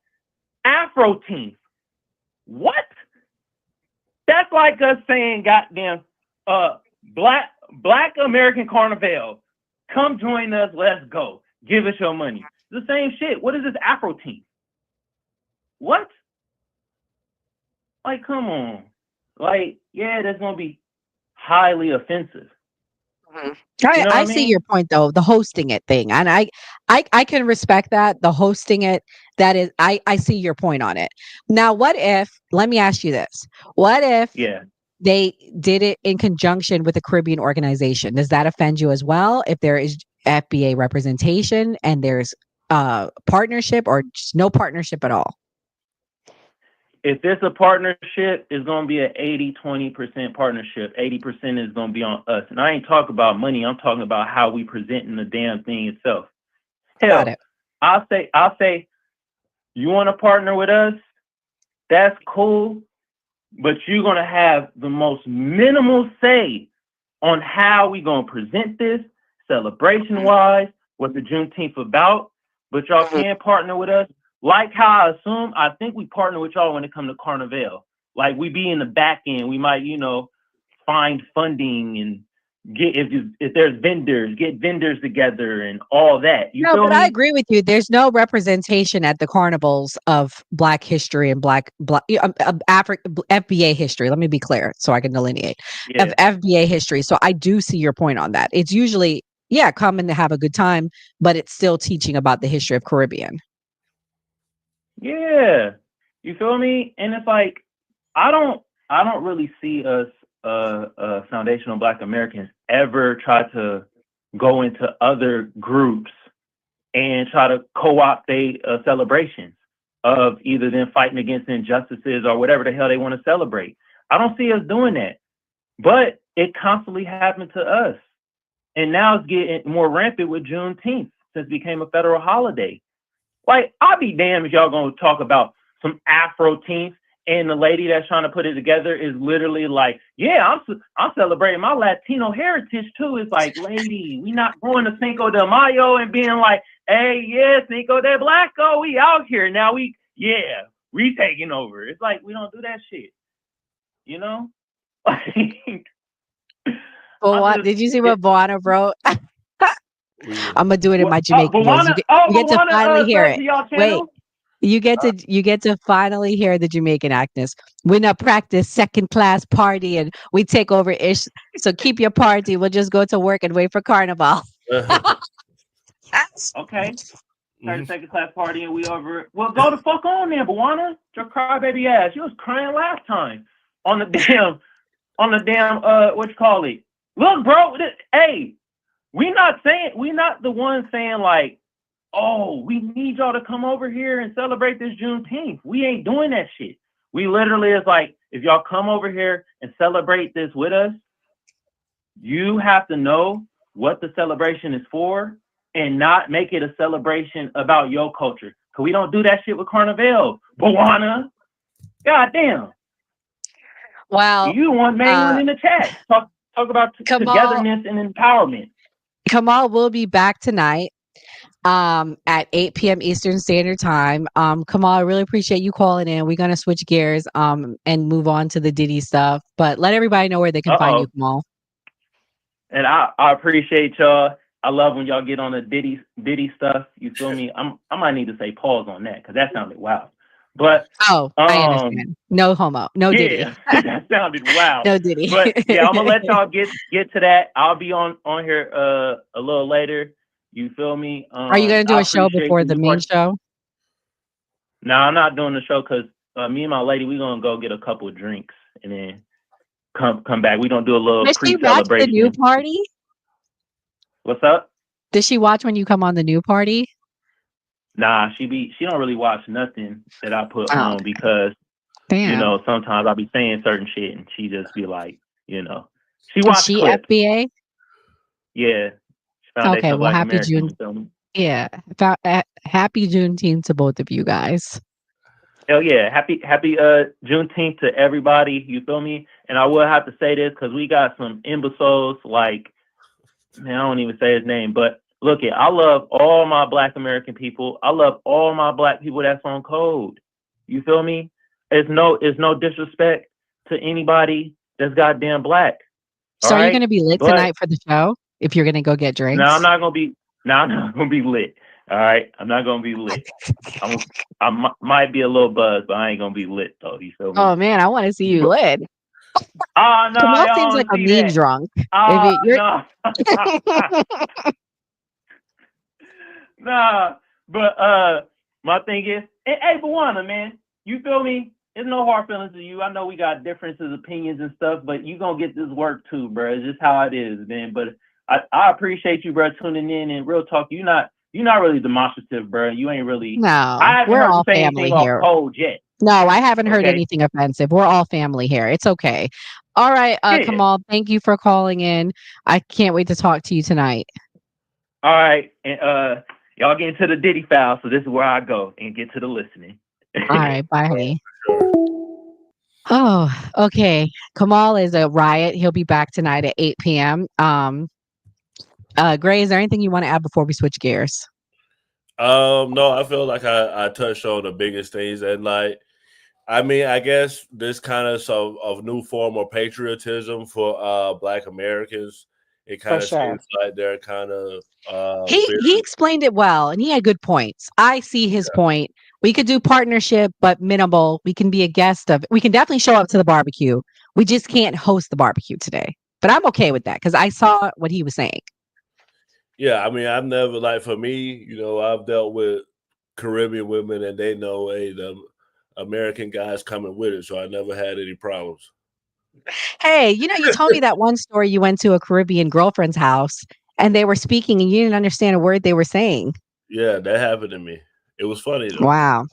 Afro-Teenth. What? That's like us saying, goddamn, Black American Carnival. Come join us. Let's go. Give us your money. The same shit. What is this Afro-Teenth? What? Like, come on. Like, yeah, that's gonna be highly offensive. You know what I I see mean? your point though, the hosting it thing. And I can respect that. The hosting it, that is, I see your point on it. Now, what if, let me ask you this. What if Yeah. they did it in conjunction with a Caribbean organization? Does that offend you as well? If there is FBA representation and there's partnership or just no partnership at all? If it's a partnership, it's going to be an 80-20% partnership. 80% is going to be on us. And I ain't talking about money. I'm talking about how we presenting the damn thing itself. Hell, I'll say, you want to partner with us? That's cool. But you're going to have the most minimal say on how we going to present this celebration-wise, what the Juneteenth about. But y'all can partner with us. Like how I think we partner with y'all when it comes to Carnival. Like, we be in the back end. We might, find funding and get, if there's vendors, get vendors together and all that. You No, feel but me? I agree with you. There's no representation at the carnivals of Black history and Black FBA history. Let me be clear so I can delineate of FBA history. So I do see your point on that. It's usually, come in to have a good time, but it's still teaching about the history of Caribbean. Yeah. You feel me? And it's like, I don't really see us foundational Black Americans ever try to go into other groups and try to co-opt their celebrations of either them fighting against injustices or whatever the hell they want to celebrate. I don't see us doing that. But it constantly happened to us. And now it's getting more rampant with Juneteenth since it became a federal holiday. Like, I'll be damned if y'all gonna talk about some Afro-teenth and the lady that's trying to put it together is literally like, yeah, I'm celebrating my Latino heritage too. It's like, lady, we not going to Cinco de Mayo and being like, hey, yeah, Cinco de Blanco, we out here now. We taking over. It's like, we don't do that shit, you know? Well, what did you see what Buana wrote? I'm gonna do it in my Jamaican voice. You get to finally hear it. Wait, you get to finally hear the Jamaican Agnes. We not practice second class party and we take over ish. So keep your party. We'll just go to work and wait for carnival. Okay. Start second class party and we over. Well, go the fuck on there, Buana. Your crybaby ass. You was crying last time on the damn what you call it. Look, bro. Hey, we not the ones saying like, oh, we need y'all to come over here and celebrate this Juneteenth. We ain't doing that shit. We literally is like, if y'all come over here and celebrate this with us, you have to know what the celebration is for and not make it a celebration about your culture. Cause we don't do that shit with Carnival. Buana. God damn. Well, you want main one in the chat. Talk about togetherness and empowerment. Kamal will be back tonight at 8 p.m. Eastern Standard Time. Kamal, I really appreciate you calling in. We're gonna switch gears and move on to the Diddy stuff. But let everybody know where they can find you, Kamal. And I appreciate y'all. I love when y'all get on the Diddy stuff. You feel me? I might need to say pause on that because that sounded wild. But I understand. No homo. No Diddy. Yeah, that sounded wild. No Diddy. But yeah, I'm gonna let y'all get to that. I'll be on here a little later. You feel me? Are you gonna do a show before the main show? No, I'm not doing the show because me and my lady, we're gonna go get a couple of drinks and then come back. We're gonna do a little Does she watch pre-celebration. the new party? What's up? Does she watch when you come on the new party? Nah, she don't really watch nothing that I put on because you know, sometimes I'll be saying certain shit and she just be like, you know. She watched Is she clips. FBA? Yeah. Okay, well, happy June. Yeah, happy Juneteenth to both of you guys. Hell yeah, happy Juneteenth to everybody. You feel me? And I will have to say this because we got some imbeciles like, man, I don't even say his name, but look it. I love all my Black American people. I love all my Black people that's on code. You feel me? It's no disrespect to anybody that's goddamn Black. So are you going to be lit tonight for the show? If you're going to go get drinks? No, I'm not going to be lit. All right, I'm not going to be lit. I might be a little buzzed, but I ain't going to be lit though. You feel me? Oh man, I want to see you lit. Oh no, Kamal seems like a mean drunk. No. Nah, but my thing is, hey, Buana, man, you feel me? There's no hard feelings to you. I know we got differences, opinions, and stuff, but you gonna get this work too, bro. It's just how it is, man. But I appreciate you, bro, tuning in. And real talk, you're not really demonstrative, bro. You ain't really. No, I haven't we're heard all you say family anything here. off code yet. No, I haven't heard Okay. anything offensive. We're all family here. It's okay. All right, Kamal, thank you for calling in. I can't wait to talk to you tonight. All right, and y'all get into the Diddy file, so this is where I go and get to the listening. All right, bye, honey. Oh, okay. Kamal is a riot. He'll be back tonight at 8 p.m. Gray, is there anything you want to add before we switch gears? No, I feel like I touched on the biggest things, and like, I mean, I guess this kind of new form of patriotism for Black Americans. It kind of seems like they're kind of He explained it well, and he had good points. I see his point. We could do partnership, but minimal. We can be a guest of. We can definitely show up to the barbecue. We just can't host the barbecue today. But I'm okay with that because I saw what he was saying. Yeah, I mean, I've never, like, for me, you know, I've dealt with Caribbean women, and they know, hey, the American guys coming with it, so I never had any problems. Hey, you know, you told me that one story. You went to a Caribbean girlfriend's house, and they were speaking, and you didn't understand a word they were saying. Yeah, that happened to me. It was funny, though. Wow.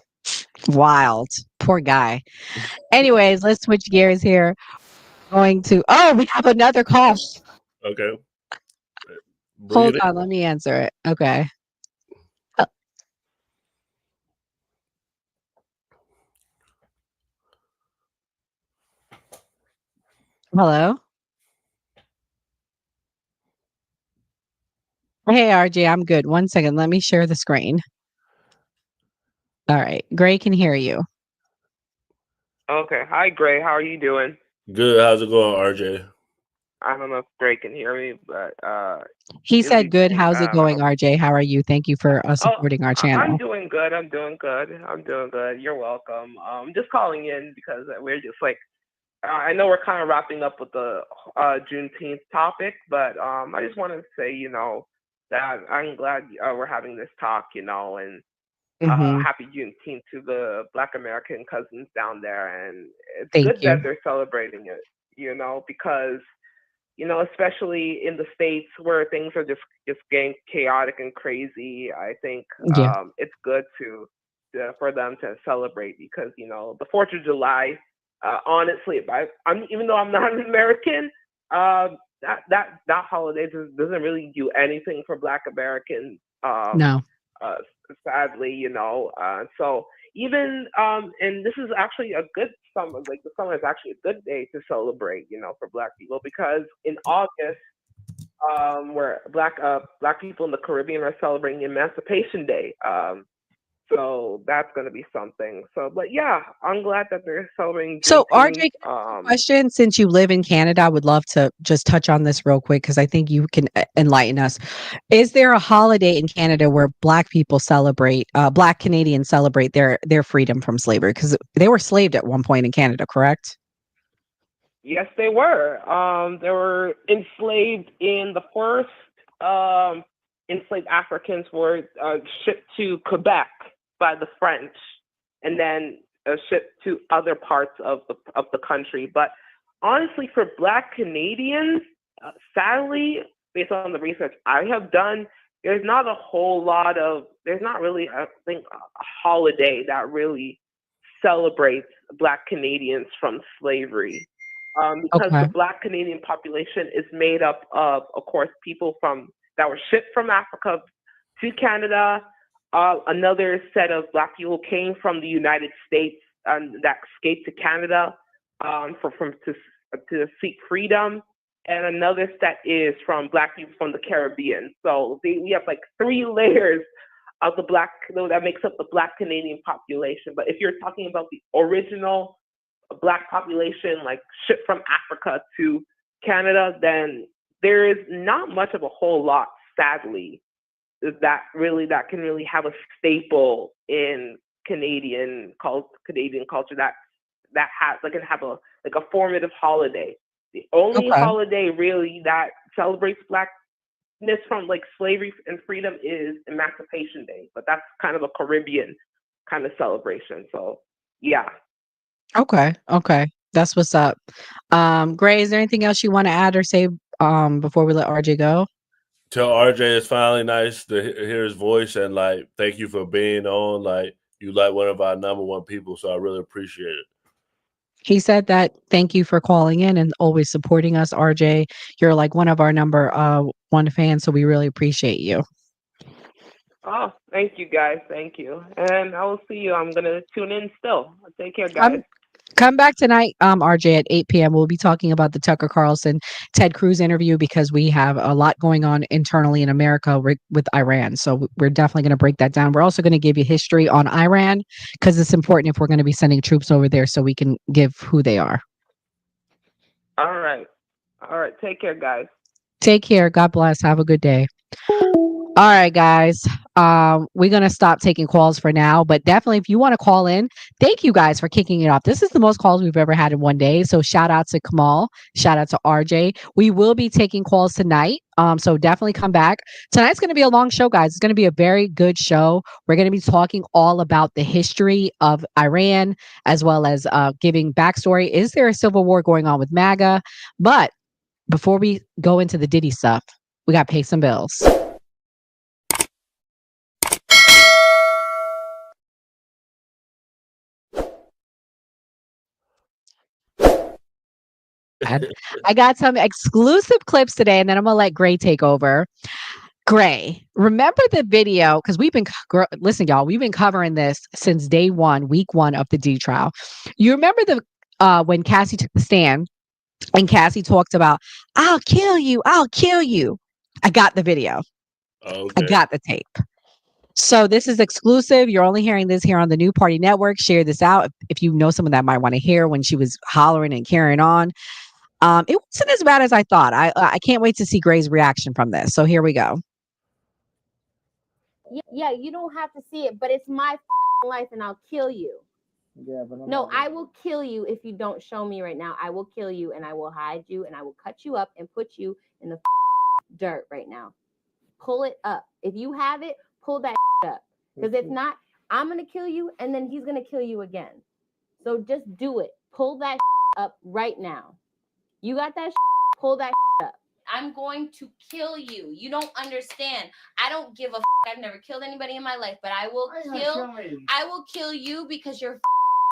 Wild. Poor guy. Anyways, let's switch gears here. We have another call. Okay. Bring Hold it on, let me answer it. Okay. Uh, Hello. Hey, RJ, I'm good. One second. Let me share the screen. All right. Gray can hear you. Okay. Hi, Gray. How are you doing? in. Good. How's it going, RJ? I don't know if Gray can hear me, but He it'll said, be good. great. How's it going, RJ? How are you? Thank you for supporting our I'm channel. doing good. I'm doing good. I'm doing good. You're welcome. Just calling in because we're just like I know we're kind of wrapping up with the Juneteenth topic, but I just wanted to say, that I'm glad we're having this talk, and Hmm. happy Juneteenth to the Black American cousins down there, and it's Thank good that you. they're celebrating it, because especially in the States where things are just getting chaotic and crazy. I think Yeah. it's good for them to celebrate because the 4th of July. Honestly, even though I'm not an American, that holiday doesn't really do anything for Black Americans. No. Sadly, so even and this is actually a good summer. Like the summer is actually a good day to celebrate, for Black people because in August, where Black people in the Caribbean are celebrating Emancipation Day. So that's going to be something. So, but yeah, I'm glad that they're celebrating So, RJ, Juneteenth. can I ask you a question, since you live in Canada, I would love to just touch on this real quick because I think you can enlighten us. Is there a holiday in Canada where Black people celebrate, Black Canadians celebrate their freedom from slavery? Because they were slaved at one point in Canada, correct? Yes, they were. They were enslaved in the first enslaved Africans were shipped to Quebec by the French, and then shipped to other parts of the country. But honestly, for Black Canadians, sadly, based on the research I have done, there's not really, I think, a holiday that really celebrates Black Canadians from slavery. Because Okay. the Black Canadian population is made up of course, people that were shipped from Africa to Canada. Another set of Black people came from the United States that escaped to Canada to seek freedom, and another set is from Black people from the Caribbean. So we have like 3 layers of the Black that makes up the Black Canadian population. But if you're talking about the original Black population, like shipped from Africa to Canada, then there is not much of a whole lot, sadly, that can really have a staple in Canadian culture that can have a formative holiday. The only Okay. holiday really that celebrates Blackness from like slavery and freedom is Emancipation Day, but that's kind of a Caribbean kind of celebration. So yeah. Okay. Okay. That's what's up. Gray, is there anything else you want to add or say before we let RJ go? Tell RJ it's finally nice to hear his voice, and like thank you for being on. Like you like one of our #1 people, so I really appreciate it. He said that thank you for calling in and always supporting us, RJ. You're like one of our #1 fans, so we really appreciate you. Oh, thank you guys. Thank you. And I will see you. I'm going to tune in still. Take care, guys. Come back tonight, RJ, at 8 p.m. We'll be talking about the Tucker Carlson, Ted Cruz interview because we have a lot going on internally in America with Iran. So we're definitely going to break that down. We're also going to give you history on Iran because it's important if we're going to be sending troops over there so we can give who they are. All right. All right. Take care, guys. Take care. God bless. Have a good day. All right, guys. We're gonna stop taking calls for now, but definitely if you want to call in, thank you guys for kicking it off. This is the most calls we've ever had in one day. So shout out to Kamal, shout out to RJ. We will be taking calls tonight. So definitely come back. Tonight's gonna be a long show, guys. It's gonna be a very good show. We're gonna be talking all about the history of Iran as well as giving backstory. Is there a civil war going on with MAGA? But before we go into the Diddy stuff, we got to pay some bills. I got some exclusive clips today, and then I'm gonna let Gray take over. Gray, remember the video? Because listen, y'all, we've been covering this since day one, week one of the D trial. You remember when Cassie took the stand and Cassie talked about, I'll kill you. I'll kill you. I got the video. Okay. I got the tape. So this is exclusive. You're only hearing this here on the New Party Network. Share this out if you know someone that might want to hear when she was hollering and carrying on. It wasn't as bad as I thought. I can't wait to see Gray's reaction from this. So here we go. Yeah, you don't have to see it, but it's my life and I'll kill you. Yeah, but no, I will kill you if you don't show me right now. I will kill you and I will hide you and I will cut you up and put you in the dirt right now. Pull it up. If you have it, pull that up. Because if not, I'm going to kill you and then he's going to kill you again. So just do it. Pull that up right now. You got that? Pull that up. I'm going to kill you. You don't understand. I don't give a I've never killed anybody in my life, but I will kill you because you're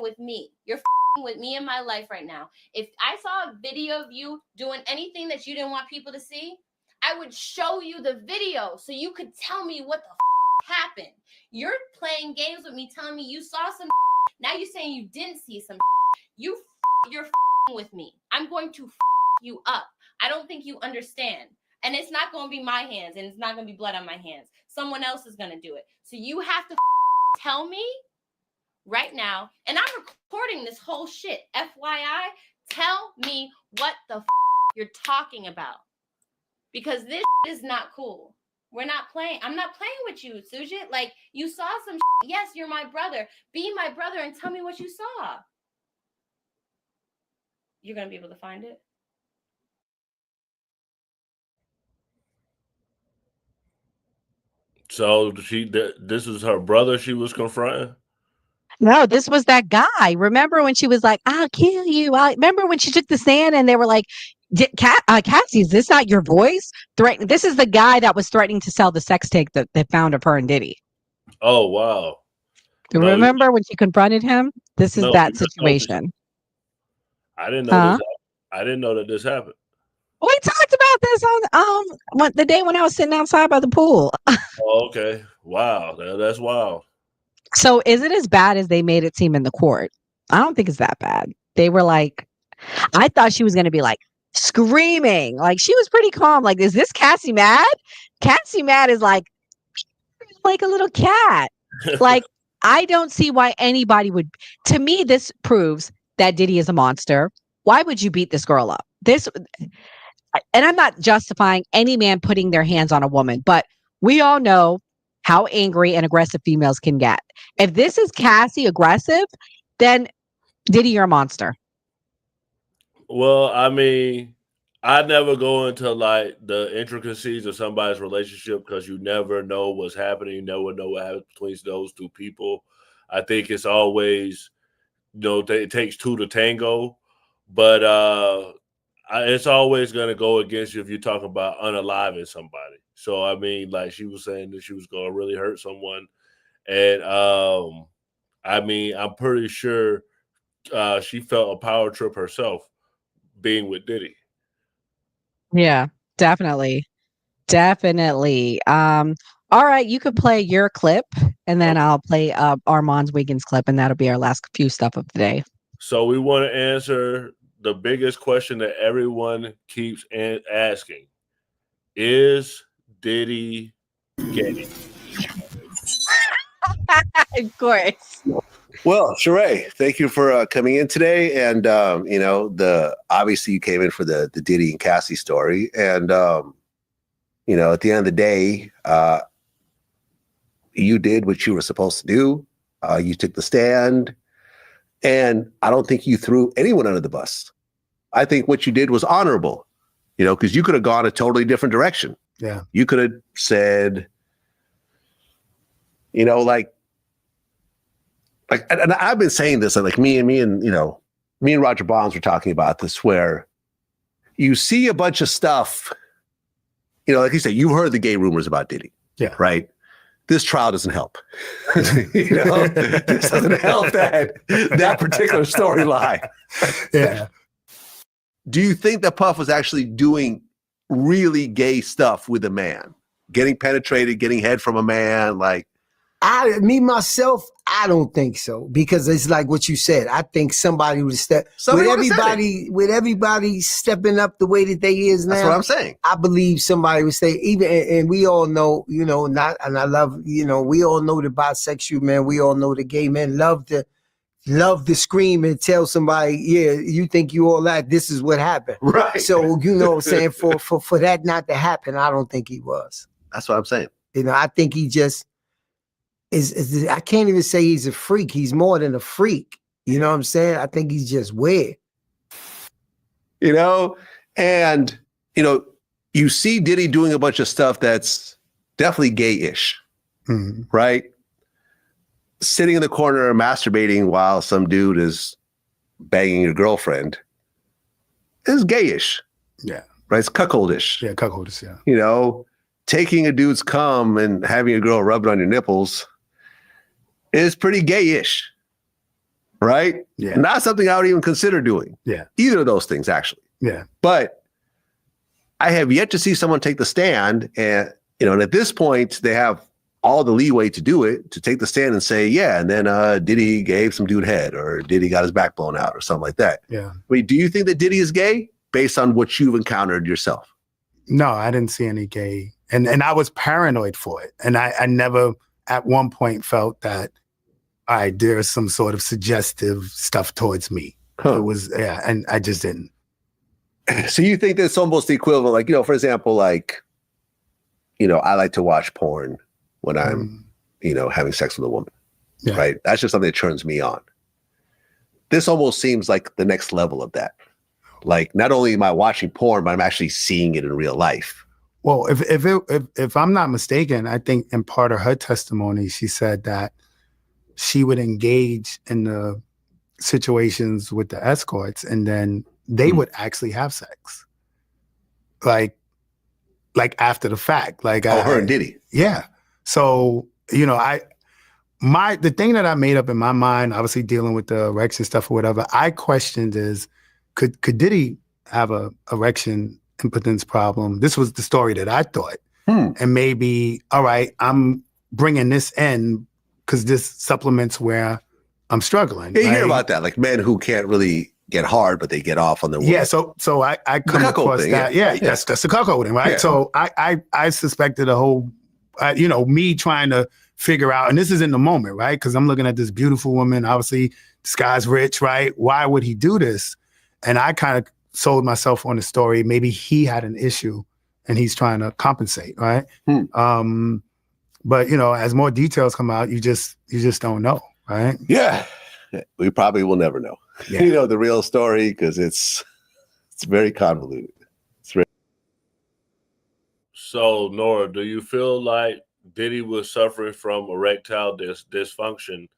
with me. You're with me in my life right now. If I saw a video of you doing anything that you didn't want people to see, I would show you the video so you could tell me what the happened. You're playing games with me, telling me you saw some. Now you're saying you didn't see some. You're with me. I'm going to you up. I don't think you understand. And it's not going to be my hands and it's not going to be blood on my hands. Someone else is going to do it. So you have to tell me right now. And I'm recording this whole shit. FYI, tell me what the you're talking about. Because this is not cool. We're not playing. I'm not playing with you, Sujit. Like, you saw some Yes, you're my brother. Be my brother and tell me what you saw. You're going to be able to find it? So this is her brother she was confronting? No, this was that guy. Remember when she was like, I'll kill you. Remember when she took the stand and they were like, Cassie, is this not your voice? This is the guy that was threatening to sell the sex tape that they found of her and Diddy. Oh, wow. Remember when she confronted him? This is that situation. I didn't know this. I didn't know that this happened. We talked about this on the day when I was sitting outside by the pool. Oh, okay. Wow. That's wild. So is it as bad as they made it seem in the court? I don't think it's that bad. They were like, I thought she was going to be like screaming. Like she was pretty calm. Like, is this Cassie mad? Cassie mad is like a little cat. Like, I don't see why anybody would. To me, this proves that Diddy is a monster. Why would you beat this girl up? And I'm not justifying any man putting their hands on a woman, but we all know how angry and aggressive females can get. If this is Cassie aggressive, then Diddy, you're a monster. Well, I mean, I never go into like the intricacies of somebody's relationship because you never know what's happening. You never know what happens between those two people. I think it's always, it takes two to tango, but it's always going to go against you if you're talking about unaliving somebody. So, I mean, like she was saying that she was going to really hurt someone. And, I mean, I'm pretty sure she felt a power trip herself being with Diddy. Yeah, definitely. Definitely. All right, you could play your clip and then I'll play Armand's Wiggins clip and that'll be our last few stuff of the day. So we want to answer the biggest question that everyone keeps asking. Is Diddy gay? Of course. Well, Sheree, thank you for coming in today. And, obviously you came in for the Diddy and Cassie story. And, at the end of the day, you did what you were supposed to do. You took the stand. And I don't think you threw anyone under the bus. I think what you did was honorable, because you could have gone a totally different direction. Yeah. You could have said, and I've been saying this, like me and Roger Bonds were talking about this, where you see a bunch of stuff, like you said, you heard the gay rumors about Diddy. Yeah. Right. This trial doesn't help. This doesn't help that particular storyline. Yeah. Do you think that Puff was actually doing really gay stuff with a man getting penetrated, getting head from a man, like myself, I don't think so, because it's like what you said. I think somebody would step with everybody stepping up the way that they is now. That's what I'm saying. I believe somebody would say, even, and we all know, you know, I love, you know, we all know the bisexual men, we all know the gay men love to scream and tell somebody, yeah, you think you all that, this is what happened. Right. So, you know what I'm saying, for that not to happen, I don't think he was. That's what I'm saying. You know, I think he just is I can't even say he's a freak. He's more than a freak. You know what I'm saying? I think he's just weird. You know, and, you know, you see Diddy doing a bunch of stuff that's definitely gay-ish, right? Sitting in the corner masturbating while some dude is banging your girlfriend is gayish. Yeah. Right? It's cuckoldish. Yeah, cuckoldish, yeah. You know, taking a dude's cum and having a girl rub it on your nipples is pretty gayish. Right? Yeah. Not something I would even consider doing. Yeah. Either of those things, actually. Yeah. But I have yet to see someone take the stand, and, you know, and at this point they have all the leeway to do it, to take the stand and say, yeah, and then Diddy gave some dude head, or Diddy got his back blown out, or something like that. Yeah. Wait, do you think that Diddy is gay based on what you've encountered yourself? No, I didn't see any gay. And I was paranoid for it. And I never at one point felt that, all right, there's some sort of suggestive stuff towards me. It was, yeah, and I just didn't. So you think that's almost the equivalent, like, you know, for example, like, you know, I like to watch porn when I'm, you know, having sex with a woman, right? That's just something that turns me on. This almost seems like the next level of that. Like, not only am I watching porn, but I'm actually seeing it in real life. Well, if I'm not mistaken, I think in part of her testimony, she said that she would engage in the situations with the escorts, and then they would actually have sex, like after the fact. Like, her and Diddy. Yeah. So, you know, the thing that I made up in my mind, obviously dealing with the erection stuff or whatever, I questioned is, could Diddy have a erection impotence problem? This was the story that I thought. And maybe, all right, I'm bringing this in because this supplements where I'm struggling. Yeah, you hear about that, like men who can't really get hard, but they get off on their woman. Yeah, so I come across thing, that. Yeah, that's the cuckolding, right? Yeah. So I suspected a whole, you know, me trying to figure out, and this is in the moment, right? Because I'm looking at this beautiful woman. Obviously, this guy's rich, right? Why would he do this? And I kind of sold myself on the story. Maybe he had an issue, and he's trying to compensate, right? But you know, as more details come out, you just don't know, right? Yeah, we probably will never know. Yeah. You know the real story, because it's very convoluted. So, Nora, do you feel like Diddy was suffering from erectile dysfunction,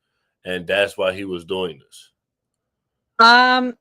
and that's why he was doing this?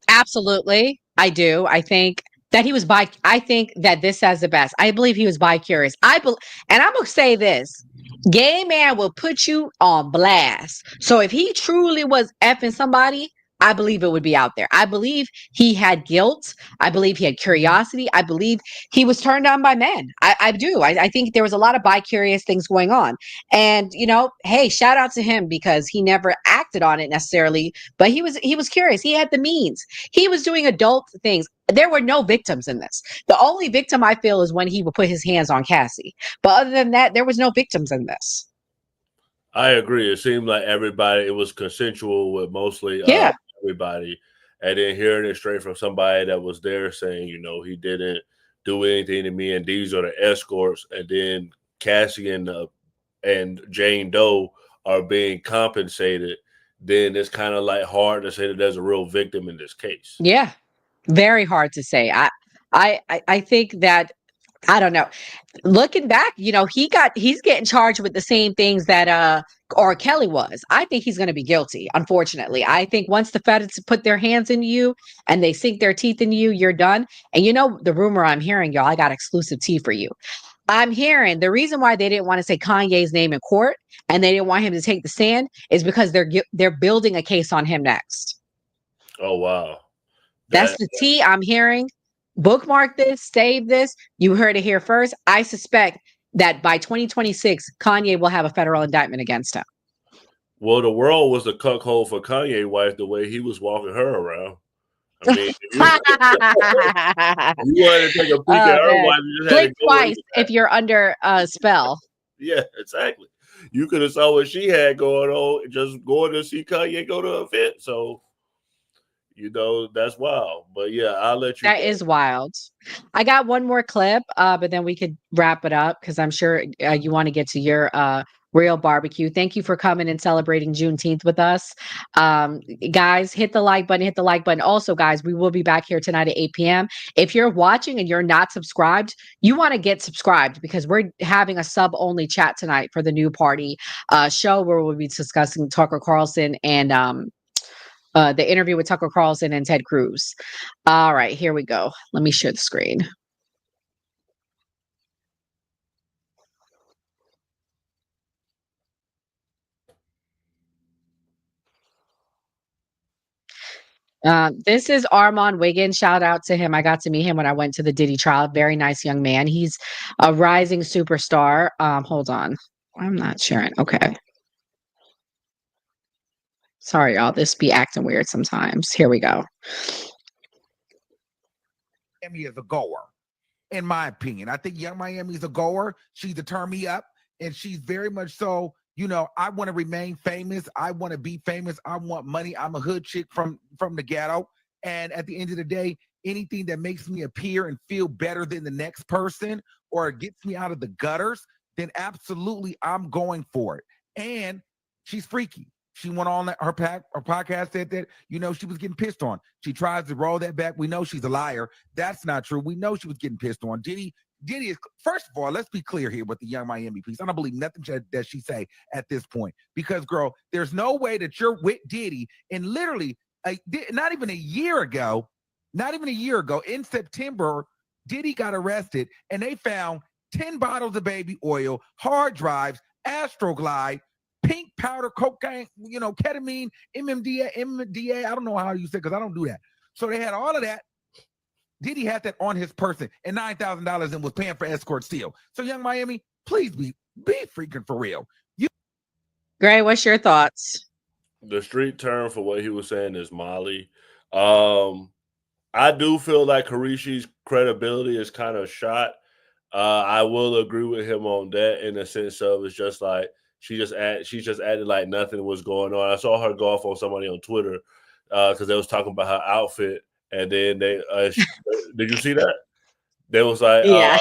Absolutely. I do. I think that he was I think that this says the best. I believe he was bi-curious. And I'm gonna say this: gay man will put you on blast. So if he truly was effing somebody, I believe it would be out there. I believe he had guilt. I believe he had curiosity. I believe he was turned on by men. I do. I think there was a lot of bi-curious things going on. And, you know, hey, shout out to him, because he never acted on it necessarily, but he was curious. He had the means. He was doing adult things. There were no victims in this. The only victim I feel is when he would put his hands on Cassie. But other than that, there was no victims in this. I agree. It seemed like everybody, it was consensual with mostly everybody. And then hearing it straight from somebody that was there saying, you know, he didn't do anything to me, and these are the escorts. And then Cassie and Jane Doe are being compensated. Then it's kind of like hard to say that there's a real victim in this case. Yeah, very hard to say. I think that, I don't know. Looking back, you know, he's getting charged with the same things that R. Kelly was. I think he's going to be guilty, unfortunately. I think once the feds put their hands in you and they sink their teeth in you, you're done. And you know, the rumor I'm hearing, y'all, I got exclusive tea for you. I'm hearing the reason why they didn't want to say Kanye's name in court and they didn't want him to take the stand is because they're building a case on him next. Oh, wow. That's the tea I'm hearing. Bookmark this, save this. You heard it here first. I suspect that by 2026, Kanye will have a federal indictment against him. Well, the world was a cuckold for Kanye wife the way he was walking her around. I mean, if you wanted to take a peek at her man. wife, you just had Blink to go where he twice was if you're under a spell. Yeah, exactly. You could have saw what she had going on just going to see Kanye go to an event. So, that's wild. But yeah, I'll let you That go. is wild. I got one more clip, but then we could wrap it up because I'm sure you want to get to your real barbecue. Thank you for coming and celebrating Juneteenth with us. Guys, hit the like button, hit the like button. Also, guys, we will be back here tonight at 8 p.m. If you're watching and you're not subscribed, you want to get subscribed because we're having a sub-only chat tonight for the new party show where we'll be discussing Tucker Carlson and the interview with Tucker Carlson and Ted Cruz. All right, here we go. Let me share the screen. This is Armand Wiggins. Shout out to him. I got to meet him when I went to the Diddy trial. Very nice young man. He's a rising superstar. Hold on. I'm not sharing. Okay. Sorry, y'all. This be acting weird sometimes. Here we go. Miami is a goer, in my opinion. I think Young Miami is a goer. She's a turn me up, and she's very much so. I want to remain famous. I want to be famous. I want money. I'm a hood chick from the ghetto. And at the end of the day, anything that makes me appear and feel better than the next person or gets me out of the gutters, then absolutely I'm going for it. And she's freaky. She went on her podcast, said that, she was getting pissed on. She tries to roll that back. We know she's a liar. That's not true. We know she was getting pissed on. Diddy is, first of all, let's be clear here with the Young Miami piece. I don't believe nothing that she say at this point. Because, girl, there's no way that you're with Diddy and literally, not even a year ago, in September, Diddy got arrested and they found 10 bottles of baby oil, hard drives, Astroglide, pink powder, cocaine, ketamine, MDA. I don't know how you say because I don't do that. So they had all of that. Diddy had that on his person and $9,000 and was paying for escort steal. So Young Miami, please be freaking for real. Gray, what's your thoughts? The street term for what he was saying is Molly. I do feel like Carishi's credibility is kind of shot. I will agree with him on that in the sense of it's just like she just acted like nothing was going on. I saw her go off on somebody on Twitter because they was talking about her outfit, and then they did you see that? They was like, yeah,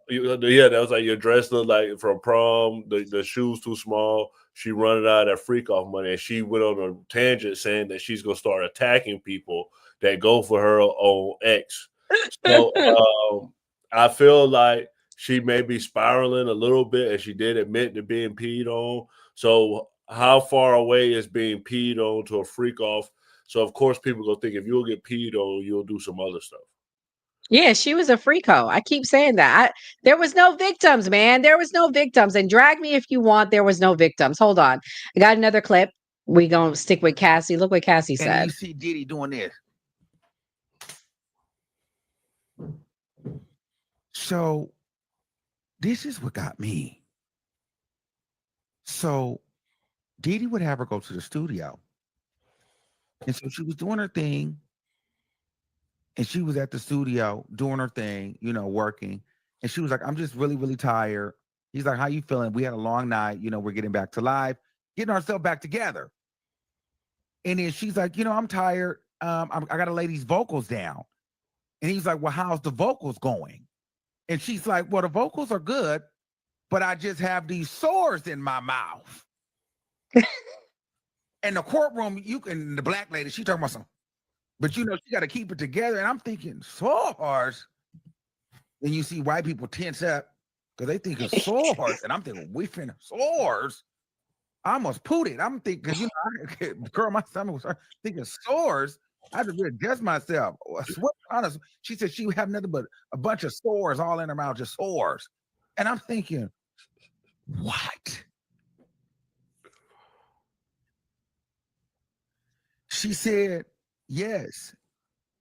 that was like your dress looked like from prom. The shoes too small. She running out of that freak off money, and she went on a tangent saying that she's gonna start attacking people that go for her own ex. So I feel like she may be spiraling a little bit, and she did admit to being peed on. So how far away is being peed on to a freak off? So of course people go think if you'll get peed on, you'll do some other stuff. Yeah, she was a freako. I keep saying that. There was no victims, man. There was no victims. And drag me if you want. There was no victims. Hold on. I got another clip. We gonna stick with Cassie. Look what Cassie said. And you see Diddy doing this. So this is what got me. So Diddy would have her go to the studio. And so she was doing her thing. And she was at the studio doing her thing, working. And she was like, I'm just really, really tired. He's like, how you feeling? We had a long night. We're getting back to live, getting ourselves back together. And then she's like, I'm tired. I got to lay these vocals down. And he's like, well, how's the vocals going? And she's like, well, the vocals are good, but I just have these sores in my mouth. And the courtroom, the black lady, she talking about something. But she got to keep it together. And I'm thinking, sores? Then you see white people tense up because they think it's sores. And I'm thinking, we finna sores? I almost pooted. I'm thinking, because girl, my stomach was thinking sores. I had to readjust myself. I swear, honest, she said she would have nothing but a bunch of sores all in her mouth, just sores. And I'm thinking, what? She said, yes.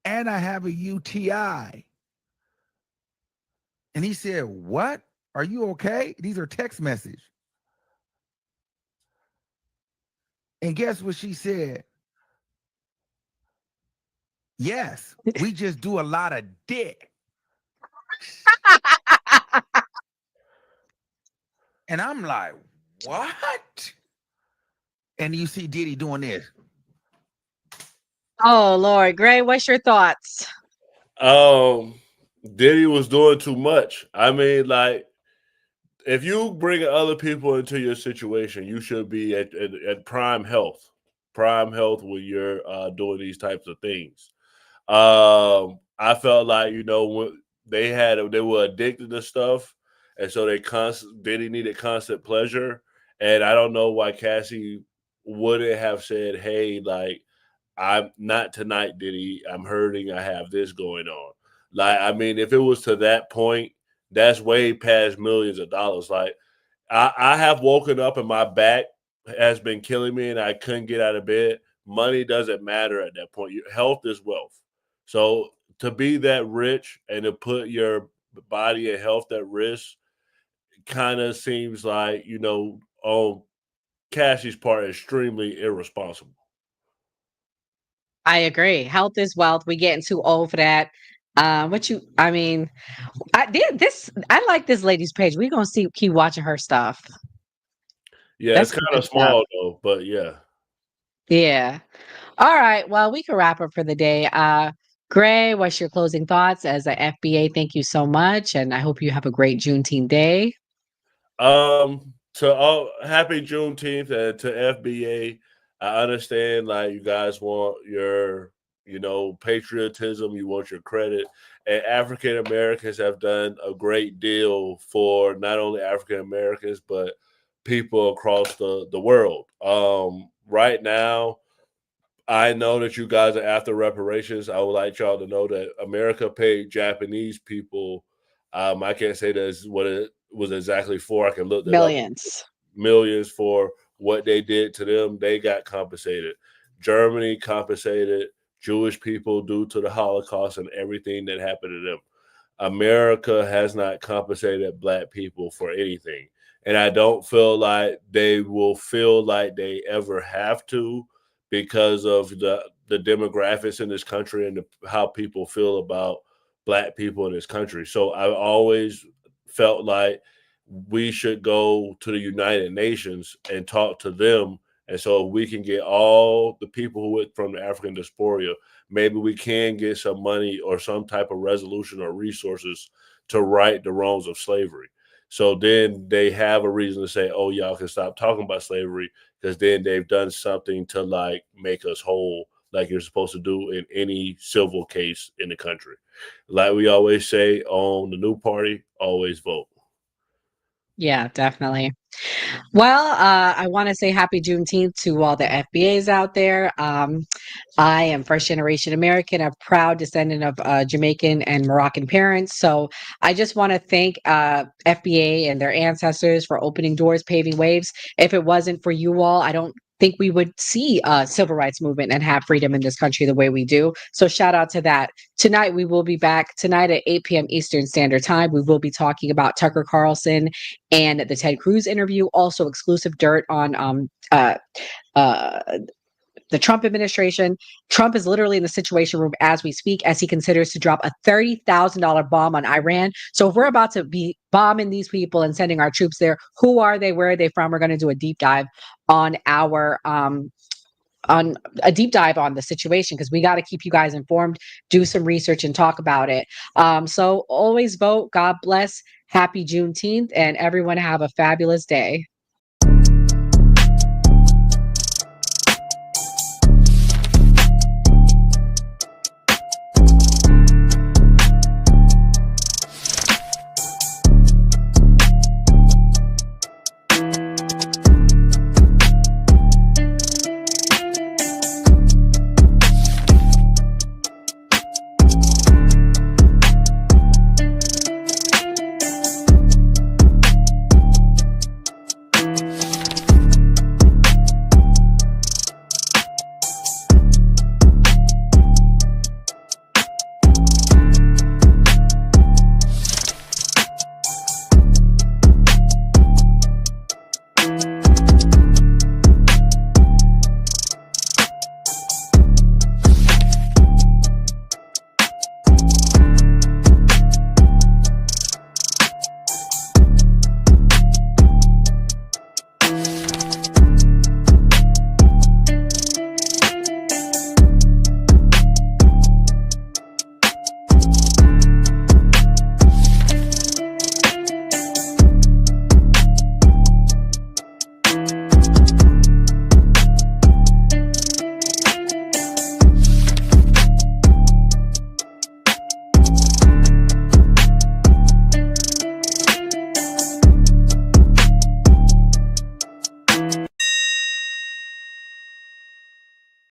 And I have a UTI. And he said, what? Are you okay? These are text messages. And guess what she said? Yes, we just do a lot of dick. And I'm like, what? And you see Diddy doing this. Oh Lord, Gray, what's your thoughts? Diddy was doing too much. I mean, like, if you bring other people into your situation, you should be at prime health when you're doing these types of things. I felt like, you know, when they were addicted to stuff, and so Diddy needed constant pleasure, and I don't know why Cassie wouldn't have said, "Hey, like, I'm not tonight, Diddy. I'm hurting. I have this going on." Like, I mean, if it was to that point, that's way past millions of dollars. Like, I have woken up and my back has been killing me and I couldn't get out of bed. Money doesn't matter at that point. Your health is wealth. So to be that rich and to put your body and health at risk kind of seems like, you know, on Cassie's part, extremely irresponsible. I agree. Health is wealth. We getting too old for that. I mean, I like this lady's page. We're gonna keep watching her stuff. Yeah, That's it's some kind good of stuff. small though, but yeah. Yeah. All right. Well, we can wrap up for the day. Gray, what's your closing thoughts as a FBA? Thank you so much. And I hope you have a great Juneteenth day. To all happy Juneteenth and to FBA. I understand like you guys want your, you know, patriotism, you want your credit. And African Americans have done a great deal for not only African Americans, but people across the world. Right now, I know that you guys are after reparations. I would like y'all to know that America paid Japanese people. I can't say that's what it was exactly for. I can look that up. Millions. Millions for what they did to them. They got compensated. Germany compensated Jewish people due to the Holocaust and everything that happened to them. America has not compensated Black people for anything. And I don't feel like they will feel like they ever have to because of the demographics in this country and how people feel about Black people in this country. So I always felt like we should go to the United Nations and talk to them. And so we can get all the people who from the African diaspora, maybe we can get some money or some type of resolution or resources to right the wrongs of slavery. So then they have a reason to say, oh, y'all can stop talking about slavery because then they've done something to like make us whole like you're supposed to do in any civil case in the country. Like we always say on the new party, always vote. Yeah, definitely. Well, I want to say happy Juneteenth to all the FBAs out there. I am first generation American, a proud descendant of Jamaican and Moroccan parents. So I just want to thank FBA and their ancestors for opening doors, paving waves. If it wasn't for you all, I don't think we would see a civil rights movement and have freedom in this country the way we do. So shout out to that. Tonight, we will be back tonight at 8 p.m. Eastern Standard Time. We will be talking about Tucker Carlson and the Ted Cruz interview, also exclusive dirt on the Trump administration. Trump is literally in the Situation Room as we speak, as he considers to drop a $30,000 bomb on Iran. So if we're about to be bombing these people and sending our troops there, who are they? Where are they from? We're going to do a deep dive on the situation because we got to keep you guys informed, do some research and talk about it. So always vote. God bless. Happy Juneteenth and everyone have a fabulous day.